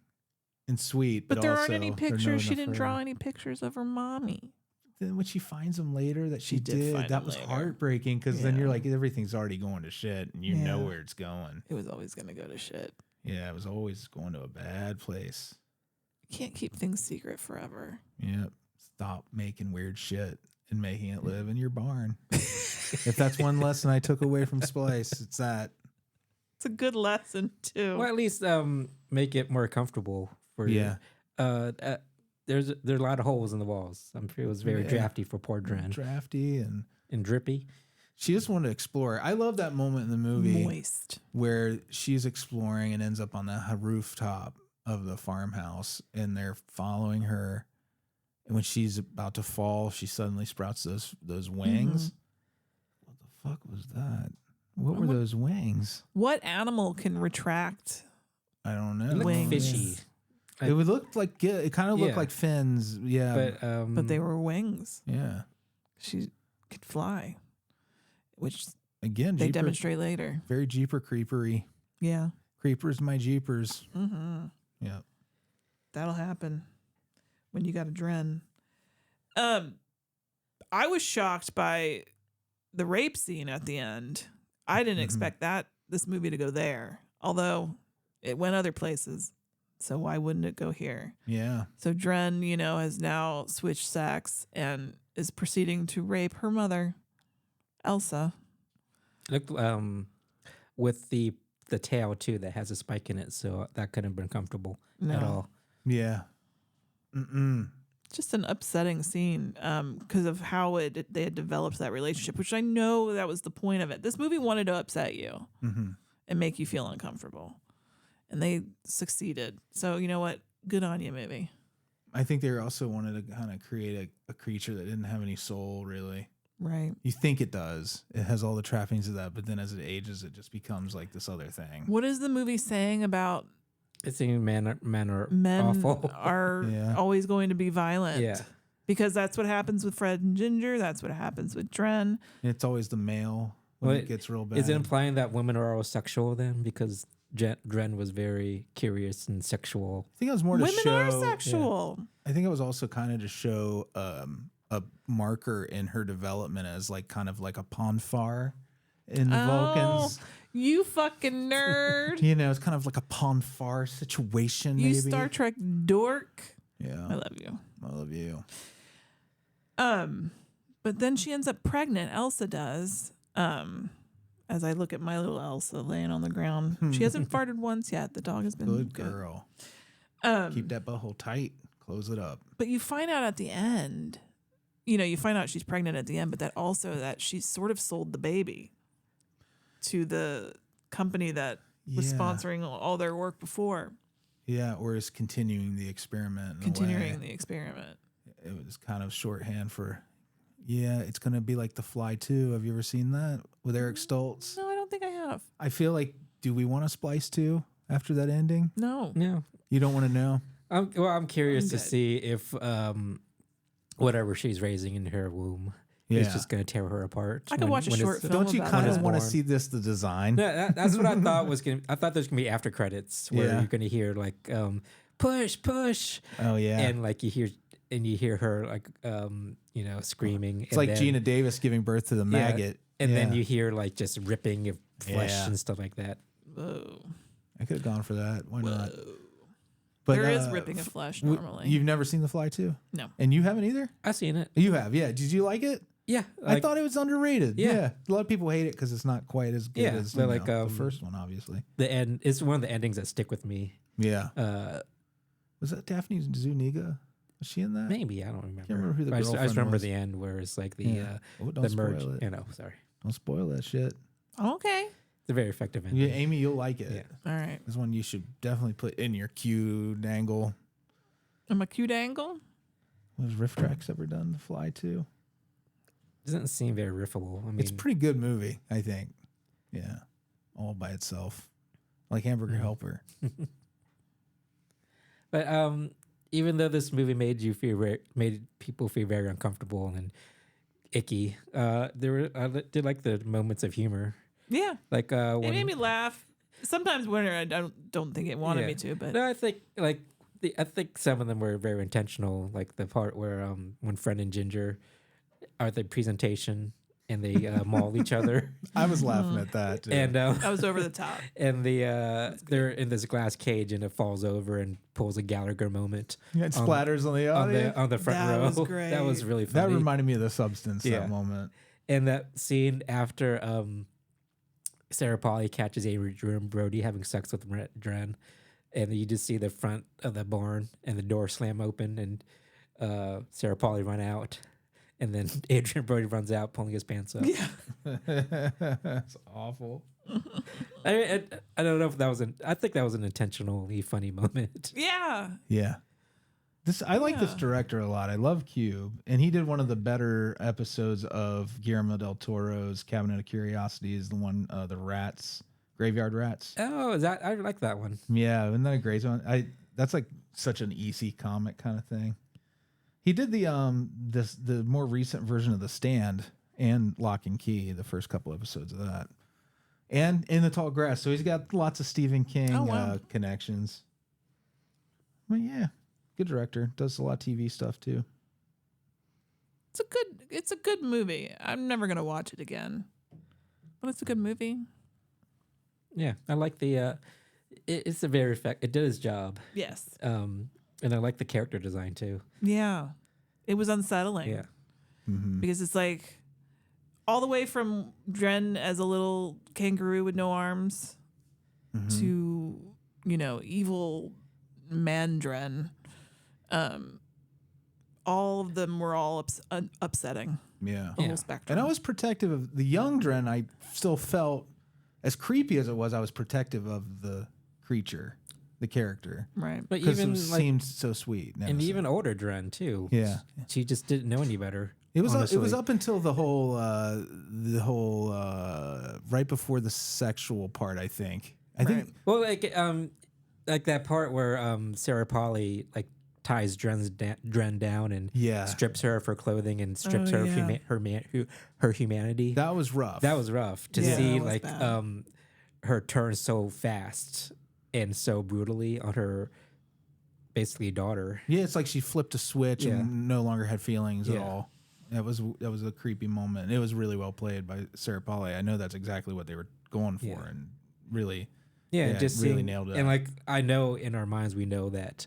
and sweet. But there also, aren't any they're pictures. She enough didn't for draw her. any pictures of her mommy. Then when she finds them later that she She did did, find that them was later. heartbreaking because then you're Yeah. like, everything's already going to shit and you know Yeah. where it's going. It was always going to go to shit. Yeah, it was always going to a bad place. You can't keep things secret forever. Yep. Stop making weird shit and making it live in your barn. If that's one lesson I took away from Splice, it's that. It's a good lesson too. well, at least make it more comfortable for Yeah. you. There are a lot of holes in the walls. I'm sure it was very Yeah. drafty for poor Dren Drafty and and drippy. she just wanted to explore. I love that moment in the movie Moist. where she's exploring and ends up on the rooftop of the farmhouse and they're following her. And when she's about to fall, she suddenly sprouts those wings. What the fuck was that? What were those wings? What animal can retract? I don't It know. looked Wings. fishy, It would look like it kind of looked Yeah. like fins. Yeah. but But they were wings. yeah. She could fly, which Again, they Jeeper, demonstrate later. very Jeeper creepery. Yeah. Creepers, my Jeepers. Mm-hmm. Yeah. That'll happen when you got a Dren. I was shocked by the rape scene at the end. I didn't expect this movie to go there, although it went other places. So why wouldn't it go here? Yeah. So Dren, has now switched sex and is proceeding to rape her mother, Elsa. looked with the tail too that has a spike in it, so that couldn't have been comfortable at No. all. Yeah. Just an upsetting scene because of how they had developed that relationship, which I know that was the point of it. This movie wanted to upset you and make you feel uncomfortable, and they succeeded. So you know what? Good on you, movie. I think they also wanted to kind of create a creature that didn't have any soul, really. Right. You think it does. It has all the trappings of that, but then as it ages, it just becomes like this other thing. What is the movie saying about It's saying men are men awful. are Yeah. always going to be violent? Yeah. Because that's what happens with Fred and Ginger. That's what happens with Dren. And it's always the male when Well, it gets real bad. Is it implying that women are always sexual then? Because Dren was very curious and sexual. I think it was more to Women show. are sexual. I think it was also kind of to show a marker in her development as like kind of like a Ponfar in the Vulcans. You fucking nerd. You know, it's kind of like a Ponfar situation. You maybe. Star Trek dork. Yeah, I love you. I love you. But then she ends up pregnant. Elsa does. As I look at my little Elsa laying on the ground, she hasn't farted once yet. The dog has been Good girl. Keep that butthole tight. Close it up. But you find out at the end, you find out she's pregnant at the end, but that she's sort of sold the baby to the company that was Yeah. sponsoring all their work before. Yeah, or is continuing the experiment. in a Continuing way. the experiment. It was kind of shorthand for, yeah, it's going to be like The Fly 2. Have you ever seen that with Eric Stoltz? No, I don't think I have. I feel like, do we want a Splice 2 after that ending? No. Yeah. You don't want to know? I'm curious I'm to good. see if whatever she's raising in her womb Yeah. is just going to tear her apart. I could watch a short film. Don't you about kind that. of want to born. see the design? Yeah, that's what I thought was going to. I thought there's going to be after credits where Yeah. you're going to hear like push, Oh, yeah. and like you hear her like screaming. It's like Gina Davis giving birth to the maggot. and then Yeah. you hear like just ripping of flesh Yeah. and stuff like that. Whoa. I could have gone for that. Why not? But There is ripping of flesh normally. You've never seen The Fly 2? No. And you haven't either? I've seen it. You have, yeah. Did you like it? Yeah, I thought it was underrated. Yeah. Yeah. A lot of people hate it because it's not quite as good Yeah, as but the first one, obviously. the end. It's one of the endings that stick with me. Yeah. Uh, Was that Daphne Zuniga? Was she in that? maybe I don't remember. Can't remember who the I just girlfriend remember was. the end where it's like the Yeah. Oh, don't the spoil merge. it. Sorry. Don't spoil that shit. Okay. It's a very effective ending. Yeah, Amy, you'll like it. Yeah. All right. This one you should definitely put in your queue dangle. I'm a cute angle. Was Riff Tracks ever done The Fly 2? Doesn't seem very riffable. I mean, It's a pretty good movie, I think. Yeah. All by itself. Like Hamburger Helper. but even though this movie made people feel very uncomfortable and icky, I did like the moments of humor. Yeah. Like It when made me laugh. Sometimes when I don't think it wanted Yeah. me to, but No, I think I think some of them were very intentional. Like the part where when Fred and Ginger are at the presentation and they maul each other, I was laughing at that. Too. and I was over the top. and they're in this glass cage and it falls over and pulls a Gallagher moment it splatters on the audio. on the front That row. was great. That was really That funny. reminded me of The Substance, Yeah. that moment. And that scene after Sarah Polly catches Adrian Brody having sex with Dren, and you just see the front of the barn and the door slam open, and Sarah Polly run out, and then Adrian Brody runs out pulling his pants up. Yeah. That's awful. I don't know if that was I think that was an intentionally funny moment. Yeah. Yeah. I like this Yeah. director a lot. I love Cube. And he did one of the better episodes of Guillermo del Toro's Cabinet of Curiosities, the one, the rats, Graveyard Rats. Oh, I like that one. Yeah, isn't that a great one? That's like such an easy comic kind of thing. He did the more recent version of The Stand and Lock and Key, the first couple episodes of that, and In the Tall Grass. So he's got lots of Stephen King Oh, wow. connections. Well, yeah, good director. Does a lot of TV stuff too. It's a good movie. I'm never gonna watch it again. But it's a good movie. Yeah, I like the. It's a very it did its job. Yes. And I like the character design too. Yeah. It was unsettling. Yeah. Because it's like all the way from Dren as a little kangaroo with no arms to, evil man Dren. All of them were all upsetting. Yeah. The Yeah. whole spectrum. And I was protective of the young Dren. I still felt, as creepy as it was, I was protective of the creature. the character, Right. But because even it like, seemed so sweet. and innocent. even older Dren too. Yeah. She just didn't know any better. It was honestly. up until the whole right before the sexual part. I think. I think. Well, like that part where Sarah Polly like ties Dren down and Yeah. strips her of her clothing and strips Oh, her yeah. of her humanity. That was rough. That was rough to Yeah, see that was like bad. her turn so fast and so brutally on her basically daughter. Yeah, it's like she flipped a switch Yeah. and no longer had feelings at Yeah. all. That was a creepy moment. It was really well played by Sarah Polly. I know that's exactly what they were going for, Yeah. and really, Yeah, Yeah, just really seeing, nailed it. And like I know in our minds we know that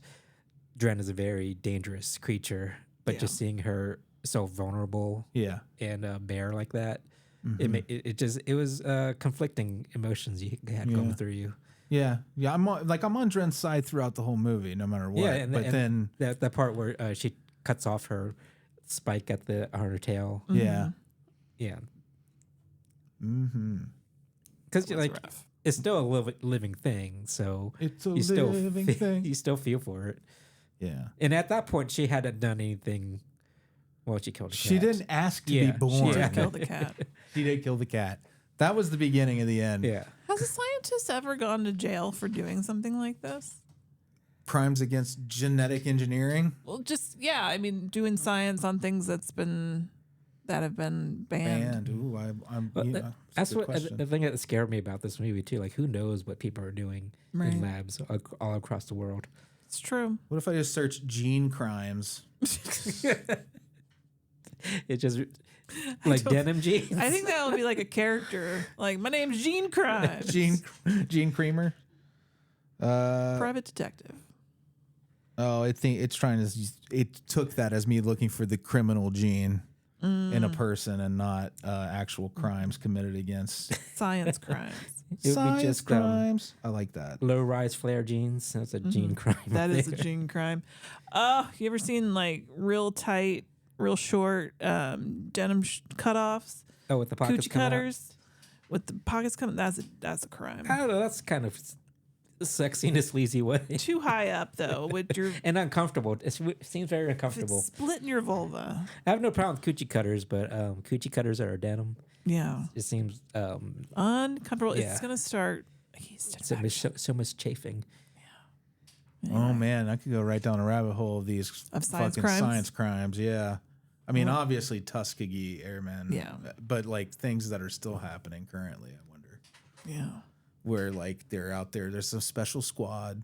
Dren is a very dangerous creature, but just seeing her so vulnerable yeah, and bare like that, Mm-hmm. it was conflicting emotions you had going through you. yeah. I'm on Dren's side throughout the whole movie, no matter what. Yeah, but then that part where she cuts off her spike at on her tail. yeah, Yeah, mm-hmm. because was like rough. it's still a living thing, so It's a you still living thing. you still feel for it. Yeah, And at that point, she hadn't done anything. Well, she killed a cat. she didn't ask to Yeah, be born. she Just kill the cat. She did kill the cat. That was the beginning of the end. Yeah. Has a scientist ever gone to jail for doing something like this? Crimes against genetic engineering. Well, just I mean, doing science on things that have been banned. And ooh, I'm. Well, yeah, that's a good what question. the thing that scared me about this movie too. Like, who knows what people are doing Right. in labs all across the world? It's true. What if I just search gene crimes? It just like denim jeans. I think that would be like a character. Like, my name's Gene Crimes. Gene Creamer. Private detective. Oh, it's trying to. It took that as me looking for the criminal gene in a person and not actual crimes committed against Science crimes. It would be science just crimes. I like that. low rise flare jeans. That's a gene crime. That is a gene crime. You ever seen like real tight, real short denim cutoffs? Oh, with the pockets Coochie coming out. cutters with the pockets coming. That's a crime. I don't know. That's kind of sexy in a sleazy way. Too high up though, with your And uncomfortable. It seems very it's uncomfortable. splitting your vulva. I have no problem with coochie cutters, but coochie cutters that are denim, Yeah, it seems uncomfortable. Yeah. it's gonna start. so much chafing. Oh man, I could go right down a rabbit hole of these Of science fucking crimes? science crimes. Yeah, I mean obviously Tuskegee Airmen. Yeah. but like things that are still happening currently. I wonder Yeah. where like they're out there. There's a special squad.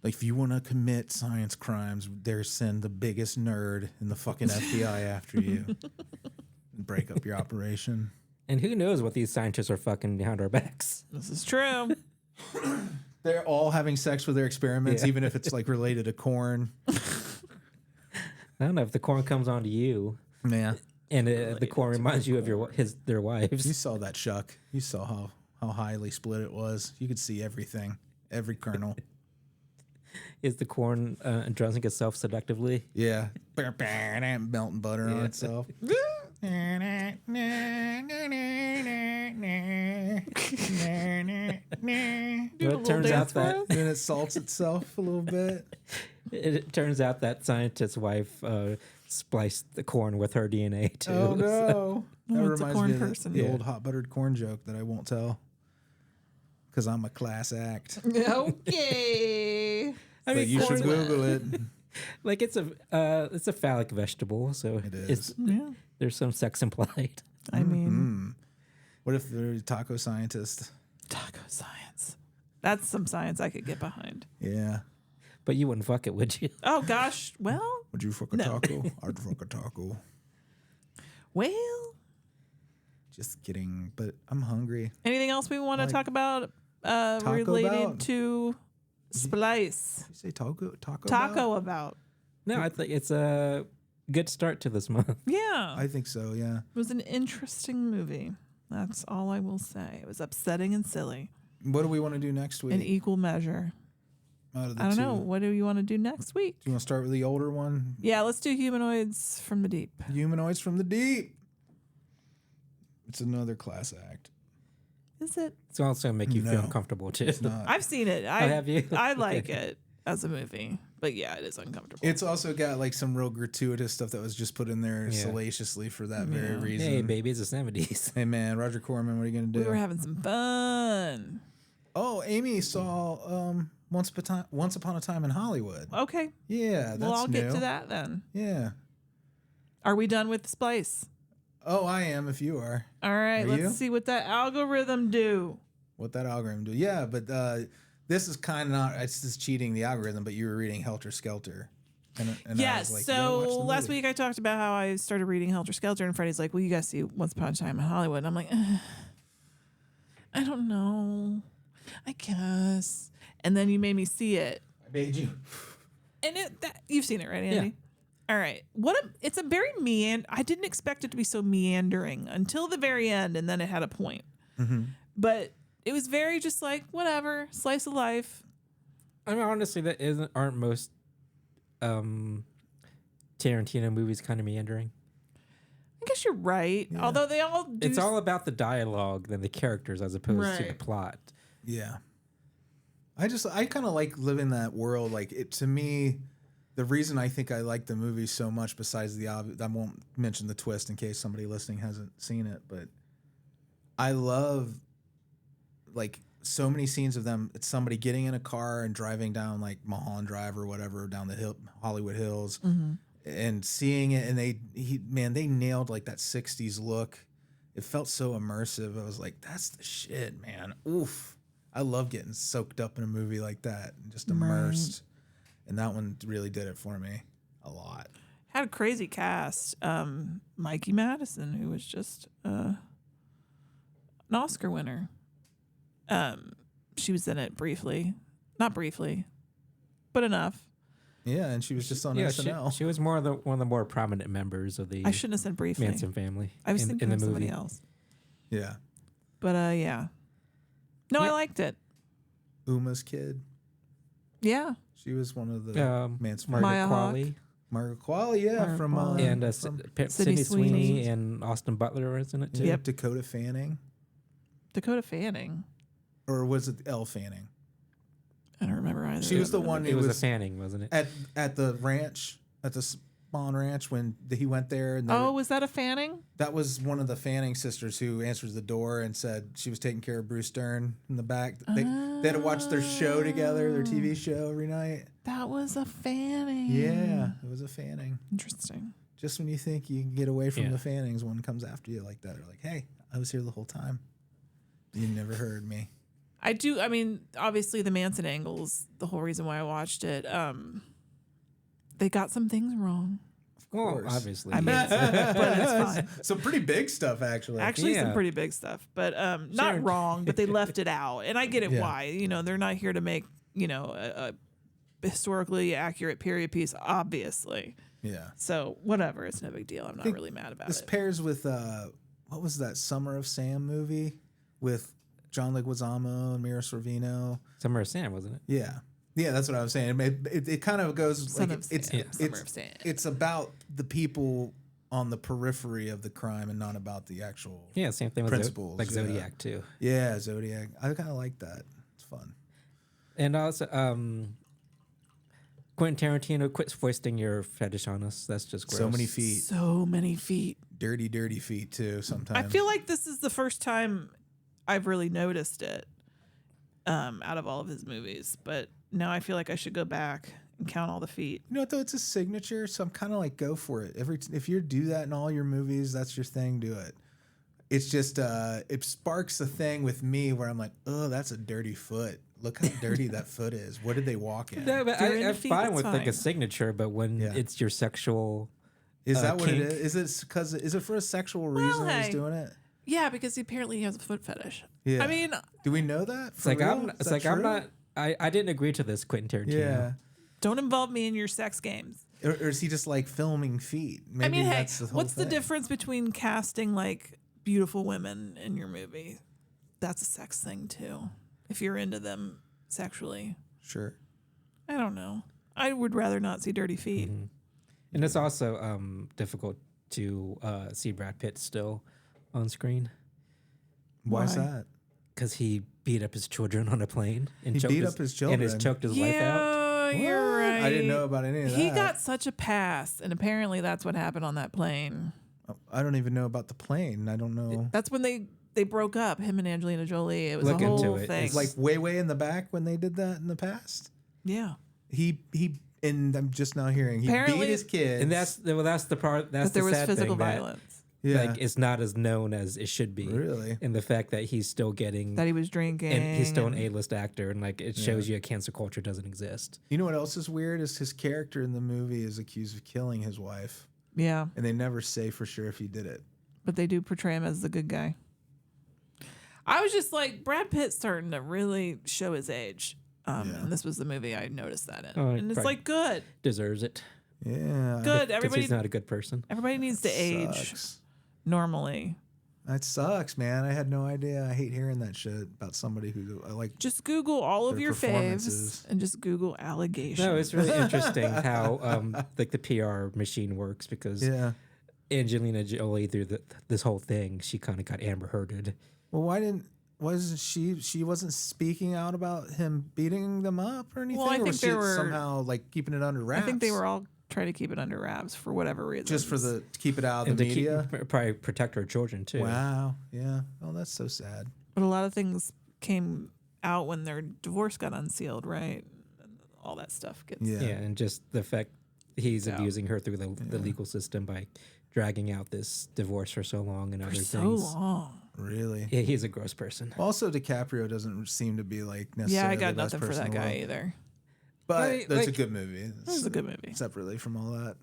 Like if you want to commit science crimes, they send the biggest nerd in the fucking FBI after you and break up your operation. And who knows what these scientists are fucking behind our backs? This is true. They're all having sex with their experiments, Yeah. even if it's like related to corn. I don't know if the corn comes onto you, Yeah, and the corn reminds you of their you wives. saw that, Chuck. You saw how highly split it was. You could see everything, every kernel. Is the corn dressing itself seductively? Yeah, melting butter on itself. Well, it turns out that Then it salts itself a little bit. it turns out that scientist's wife spliced the corn with her DNA too. Oh no! That Oh, it's a reminds corn me of person. the Yeah. old hot buttered corn joke that I won't tell because I'm a class act. Okay. I But mean, you should corn, Google it. like it's a phallic vegetable, so It it's, is. Yeah. there's some sex implied. I mean, What if they're a taco scientist? taco science. That's some science I could get behind. Yeah. But you wouldn't fuck it, would you? Oh gosh. Well, Would you fuck a No. taco? I'd fuck a taco. well. Just kidding. But I'm hungry. Anything else we want to Like- talk about related about? to Splice? You say taco? Taco about. No, I think it's a good start to this month. Yeah. I think so. Yeah. It was an interesting movie. That's all I will say. It was upsetting and silly What do we want to do next week? in equal measure. Out of the I don't two? know. What do you want to do next week? Do you want to start with the older one? Yeah, let's do Humanoids from the Deep. Humanoids from the Deep. It's another class act. Is it? It's also gonna make you feel No. uncomfortable too. It's not. I've seen it. have you? I like it as a movie, but yeah, it is uncomfortable. It's also got like some real gratuitous stuff that was just put in there Yeah. salaciously for that very reason. Hey, baby, it's the 70s. Hey, man, Roger Corman, what are you gonna do? we were having some fun. Oh, Amy saw Once Upon a Time in Hollywood. Okay, Yeah, that's well, I'll get new. to that then. Yeah. Are we done with Splice? Oh, I am. If you are, All right, Are let's you? see what that algorithm do. what that algorithm do? Yeah, but this is kind of not. It's just cheating the algorithm. But you were reading Helter Skelter. And I Yes. was like, yeah, watch So the last movie. week I talked about how I started reading Helter Skelter, and Freddy's like, "Well, you guys see Once Upon a Time in Hollywood." And I'm like, I don't know. I guess. And then you made me see it, I made you. and you've seen it, right, Andy? All right. It's a very I didn't expect it to be so meandering until the very end, and then it had a point. But it was very just like whatever, slice of life. I mean, honestly, aren't most Tarantino movies kind of meandering? I guess you're right. Although they all do. It's all about the dialogue than the characters as opposed to the Right. plot. Yeah. I kind of like living that world. Like it to me, the reason I think I like the movie so much, besides the obvious, I won't mention the twist in case somebody listening hasn't seen it, but I love like so many scenes of them. It's somebody getting in a car and driving down like Mulholland Drive or whatever down the hill, Hollywood Hills, and seeing it. And they nailed like that '60s look. It felt so immersive. I was like, that's the shit, man. Oof. I love getting soaked up in a movie like that and just immersed. And that one really did it for me a lot. had a crazy cast. Mikey Madison, who was just an Oscar winner. She was in it briefly, not briefly, but enough. Yeah, and she was just on Yeah, SNL. she was one of the more prominent members of the I shouldn't have said briefly. Manson family. I was in thinking the of somebody movie. else. Yeah. But yeah. No, I Yeah. liked it. Uma's kid. Yeah. She was one of the Manson Margaret Maya Hawke. Qualley Margaret Qualley, yeah, Margaret from Qualley. and from Sydney Sweeney. Sweeney and Austin Butler was in it too. Yep. Dakota Fanning, Dakota Fanning. or was it Elle Fanning? I don't remember either. She was the one It who was a was Fanning, wasn't it? at the ranch, at the Spawn Ranch when he went there. And Oh, was that a Fanning? that was one of the Fanning sisters who answers the door and said she was taking care of Bruce Dern in the back. They had to watch their show together, their TV show every night. That was a Fanning. Yeah, it was a Fanning. Interesting. Just when you think you can get away from Yeah. the Fannings, one comes after you like that. They're like, hey, I was here the whole time. You never heard me. I mean, obviously the Manson angles, the whole reason why I watched it, they got some things wrong. Well, course. obviously. I mean, but it's fine. Some pretty big stuff, actually. Actually, some Yeah. pretty big stuff, but not Sure. wrong. But they left it out, and I get it Yeah. why. You know, they're not here to make a historically accurate period piece, obviously. Yeah. So whatever, it's no big deal. I'm not think really mad about This it. pairs with what was that Summer of Sam movie with John Leguizamo and Mira Sorvino? Summer of Sam, wasn't it? Yeah, yeah, that's what I was saying. It kind of goes Son like of it's Sam, it's Summer of Sam. it's about the people on the periphery of the crime and not about the actual. Yeah, same thing with Principles, like yeah. Zodiac too. Yeah, Zodiac. I kind of like that. It's fun. And also, Quentin Tarantino, quit foisting your fetish on us. That's just gross. So many feet, So many feet. dirty, dirty feet too. Sometimes I feel like this is the first time I've really noticed it out of all of his movies. But now I feel like I should go back and count all the feet. You know what though? It's a signature, so I'm kind of like, go for it. If you do that in all your movies, that's your thing. Do it. It's just it sparks a thing with me where I'm like, oh, that's a dirty foot. Look how dirty that foot is. What did they walk in? No, but If you're into I'm feet, fine that's with like fine. a signature, but when Yeah. it's your sexual, Is that what it kink. is? Is it for a sexual reason that he's hey. doing it? Yeah, because apparently he has a foot fetish. Yeah. I mean, Do we know that? it's like I'm true? not. I didn't agree to this Quentin Tarantino. Yeah. don't involve me in your sex games. Or is he just like filming feet? Maybe I mean, hey, that's the whole what's the thing. difference between casting like beautiful women in your movie? That's a sex thing too. If you're into them sexually, Sure. I don't know. I would rather not see dirty feet. Mm-hmm. And it's also difficult to see Brad Pitt still on screen. Why is Why? that? because he beat up his children on a plane. And He choked beat up his children? And choked his wife out. Yeah, you're right. I didn't know about any of that. He got such a pass, and apparently that's what happened on that plane. I don't even know about the plane. I don't know. That's when they broke up, him and Angelina Jolie. It was Look a into whole it. thing. It's Like way in the back when they did that in the past. yeah. He and I'm just now hearing he Apparently- beat his kids. And that's the part. That's But there the was sad physical thing that, violence. yeah. like, it's not as known as it should be. Really? And the fact that he's still getting, That he was drinking. and he's still an A-list actor, and like it shows you a cancer culture doesn't exist. You know what else is weird is his character in the movie is accused of killing his wife, Yeah, and they never say for sure if he did it. but they do portray him as the good guy. I was just like, Brad Pitt's starting to really show his age. And this was the movie I noticed that in. Oh, and it's right. like, good. Deserves it Yeah. Good. because Everybody he's not a good person. everybody needs to age Sucks. normally. That sucks, man. I had no idea. I hate hearing that shit about somebody who I like. Just Google all of Their your faves performances. and just Google allegations. No, it's really interesting how like the PR machine works because Yeah. Angelina Jolie through this whole thing, she kind of got Amber Hearded. Well, wasn't she wasn't speaking out about him beating them up or anything? Well, I or think was she there were- somehow like keeping it under wraps. I think they were all trying to keep it under wraps for whatever reason. just for to keep it out of And the to media. probably protect her children too. Wow. Yeah. Oh, that's so sad. But a lot of things came out when their divorce got unsealed, right? And all that stuff gets. Yeah. Yeah, and just the fact he's Yeah. abusing her through the legal system by dragging out this divorce for so long and For other so things. long. Really. Yeah, he's a gross person. Also, DiCaprio doesn't seem to be like necessarily Yeah, I got the best nothing for person that in the guy world. either. But Like- that's a like- good movie. It was a good movie. Separately from all that.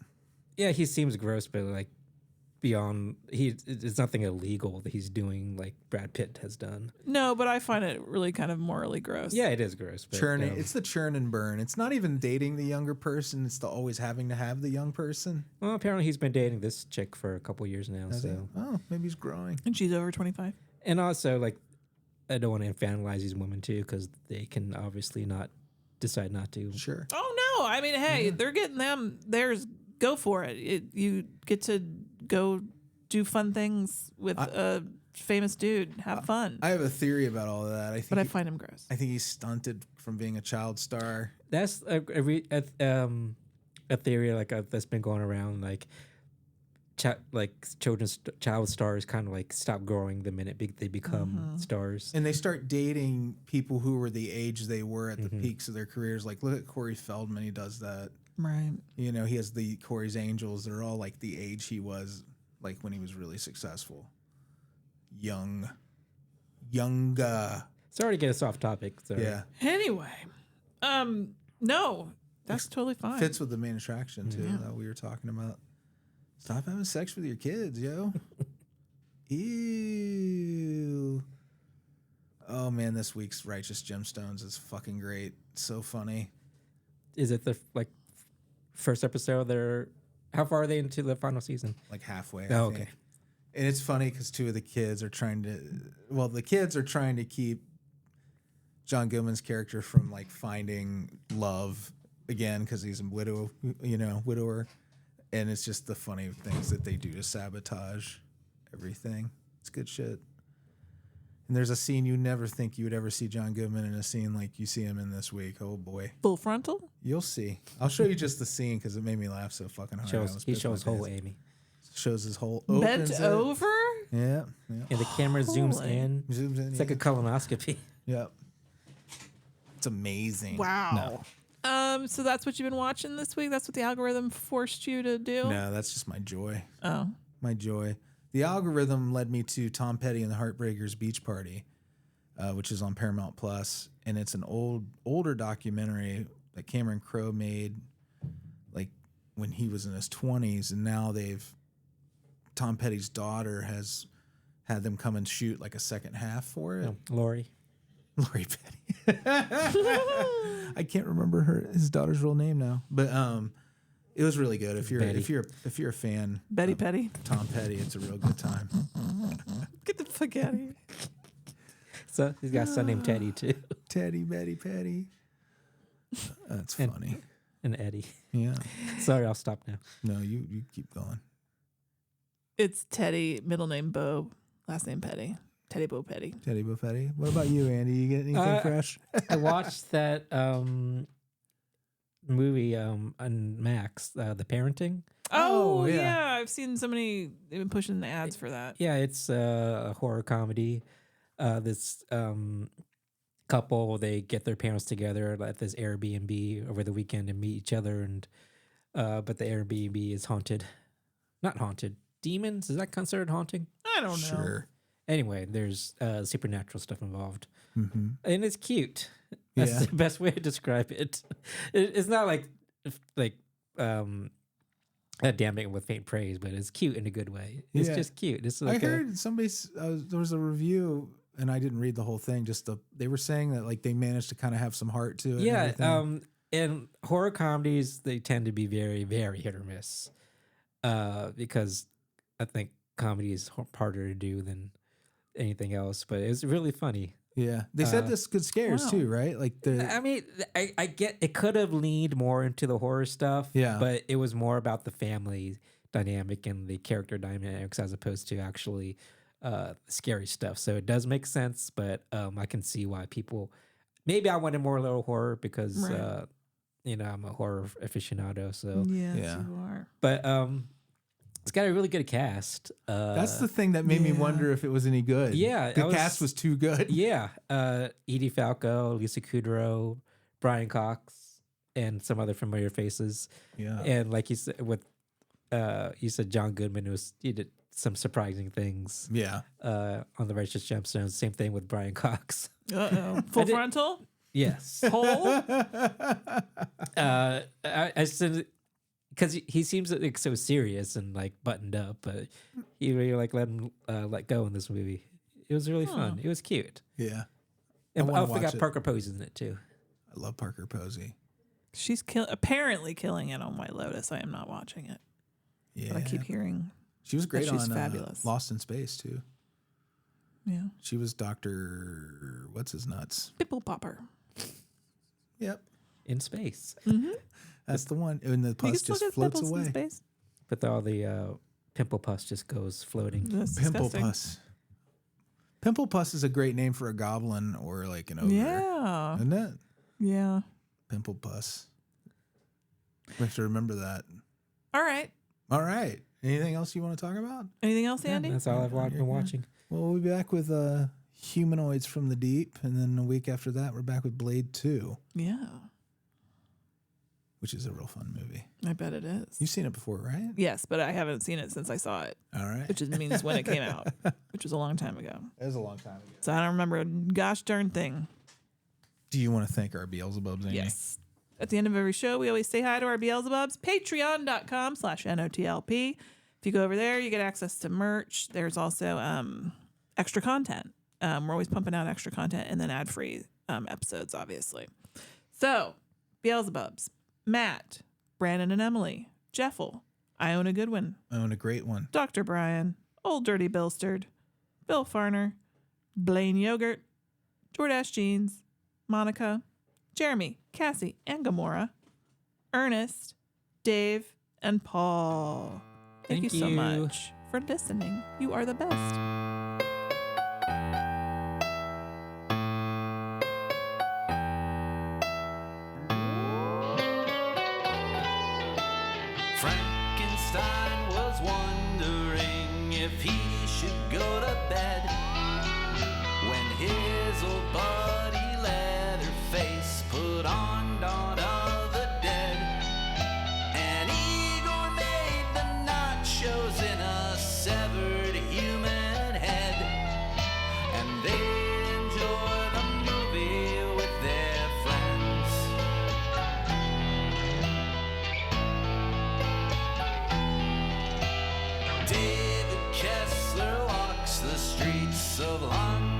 Yeah, he seems gross, but like beyond, it's nothing illegal that he's doing like Brad Pitt has done. No, but I find it really kind of morally gross. Yeah, it is gross. But, Churning. It's the churn and burn. It's not even dating the younger person. It's the always having to have the young person. well, apparently he's been dating this chick for a couple years now. Has So, it? Oh, maybe he's growing. And she's over 25. and also like, I don't want to infantilize these women too because they can obviously not decide not to. Sure. Oh, no. I mean, hey, they're getting them. Go for it. You get to go do fun things with a famous dude. Have fun. I have a theory about all of that. But I find him gross. I think he's stunted from being a child star. That's a theory like that's been going around like children's child stars kind of like stop growing the minute they become stars. And they start dating people who were the age they were at the peaks of their careers. Like, look at Corey Feldman. He does that. Right. You know, he has the Corey's Angels. They're all like the age he was, like when he was really successful. Younger. Sorry to get us off topic. Sorry. Yeah. Anyway, no, that's totally fine. Fits with the main attraction, too, that we were talking about. Stop having sex with your kids, yo. Ew. Oh, man, this week's Righteous Gemstones is fucking great. So funny. Is it the first episode? How far are they into the final season? Like halfway, I Oh, think. okay. And it's funny because two of the kids are trying to keep John Goodman's character from like finding love again because he's a widower. And it's just the funny things that they do to sabotage everything. It's good shit. And there's a scene you never think you would ever see John Goodman in a scene like you see him in this week. Oh boy. Full frontal? You'll see. I'll show you just the scene because it made me laugh so fucking hard. I almost He pissed shows my whole pants. Amy, Shows his whole Bent opens it. over? Yeah. and the camera zooms Holy. in. Zooms in. It's like a colonoscopy. Yep. It's amazing. Wow. So that's what you've been watching this week? That's what the algorithm forced you to do? No, that's just my joy. Oh. My joy. The algorithm led me to Tom Petty and the Heartbreakers Beach Party, which is on Paramount Plus, and it's an older documentary that Cameron Crowe made, like when he was in his 20s, and now Tom Petty's daughter has had them come and shoot like a second half for it. Lori. Lori Petty. I can't remember his daughter's real name now, but it was really good. If you're a fan, Betty Petty. of Tom Petty, it's a real good time. Get the fuck out of here. So he's got a son named Teddy too, Teddy, Betty, Petty. That's funny. and Eddie. Yeah. Sorry, I'll stop now. No, you keep going. It's Teddy, middle name Bo, last name Petty. Teddy Bo Petty. Teddy Buffetti. What about you, Andy? You get anything fresh? I watched that movie on Max, The Parenting. Oh, yeah. yeah. I've seen so many. They've been pushing the ads for that. Yeah, it's a horror comedy. This couple, they get their parents together at this Airbnb over the weekend and meet each other, and but the Airbnb is haunted. Not haunted. Demons? Is that considered haunting? I don't know. Sure. Anyway, there's supernatural stuff involved, Mm-hmm. and it's cute. That's Yeah. the best way to describe it. It's not like damning it with faint praise, but it's cute in a good way. It's Yeah. just cute. It's I like heard somebody there was a review, and I didn't read the whole thing. They were saying that like they managed to kind of have some heart to it. and yeah. everything. And horror comedies, they tend to be very, very hit or miss, because I think comedy is harder to do than anything else. But it's really funny. Yeah, they said this good scares wow. too, right? Like the I mean, I get it could have leaned more into the horror stuff, Yeah. but it was more about the family dynamic and the character dynamics as opposed to actually scary stuff. So it does make sense, but I can see why people. Maybe I wanted more little horror because Right. I'm a horror aficionado. So, Yes, Yeah. you are. but it's got a really good cast. that's the thing that made me yeah. wonder if it was any good. Yeah, the I was- cast was too good. Yeah, Edie Falco, Lisa Kudrow, Brian Cox, and some other familiar faces. Yeah. And like you said, you said John Goodman he did some surprising things Yeah. on the Righteous Gemstones. Same thing with Brian Cox. Uh-oh. Full did- frontal? Yes, Whole? I said because he seems like so serious and like buttoned up, but he really like let him let go in this movie. It was really fun. It was cute. Yeah. And wanna I forgot watch it. Parker Posey's in it too. I love Parker Posey. She's apparently killing it on White Lotus. I am not watching it. Yeah. But I keep hearing, she was great she's on fabulous. Lost in Space too. yeah. She was Dr. What's his nuts? Pimple Popper. Yep. In space, That's the one. And the pus just floats pimples in away. space. but all the pimple pus just goes floating. That's Pimple disgusting. pus. Pimple pus is a great name for a goblin or like an ogre. Yeah. Isn't it? Yeah. Pimple pus. We have to remember that. All right. All right. Anything else you want to talk about? Anything else, Yeah, Andy? that's all I've been watching. Well, we'll be back with Humanoids from the Deep. And then a week after that, we're back with Blade 2, Yeah. which is a real fun movie. I bet it is. You've seen it before, right? Yes, but I haven't seen it since I saw it, All right. which means when it came out, which was a long time ago. It was a long time ago. So I don't remember a gosh darn thing. Do you want to thank our Beelzebubs, Amy? Yes. At the end of every show, we always say hi to our Beelzebubs. Patreon.com/NOTLP. If you go over there, you get access to merch. There's also extra content. We're always pumping out extra content and then ad-free episodes, obviously. So, Beelzebubs, Matt, Branan and Emily, Jeffel, Iona Goodwin, I own a great one. Dr. Brian, Old Dirty Billstered, Bill Fahrner, Blayne Yogurt, Jordache Jeans, Monica, Jeremy, Cassie, and Gamora, Ernest, Dave, and Paul. Thank you so you. much for listening. You are the best. Frankenstein was wondering if he should go to bed when his old buddy Leatherface put on Dawn of the Dead. And Igor made the nachos in a severed human head, and they enjoy the movie with their friends. David Kessler walks the streets of London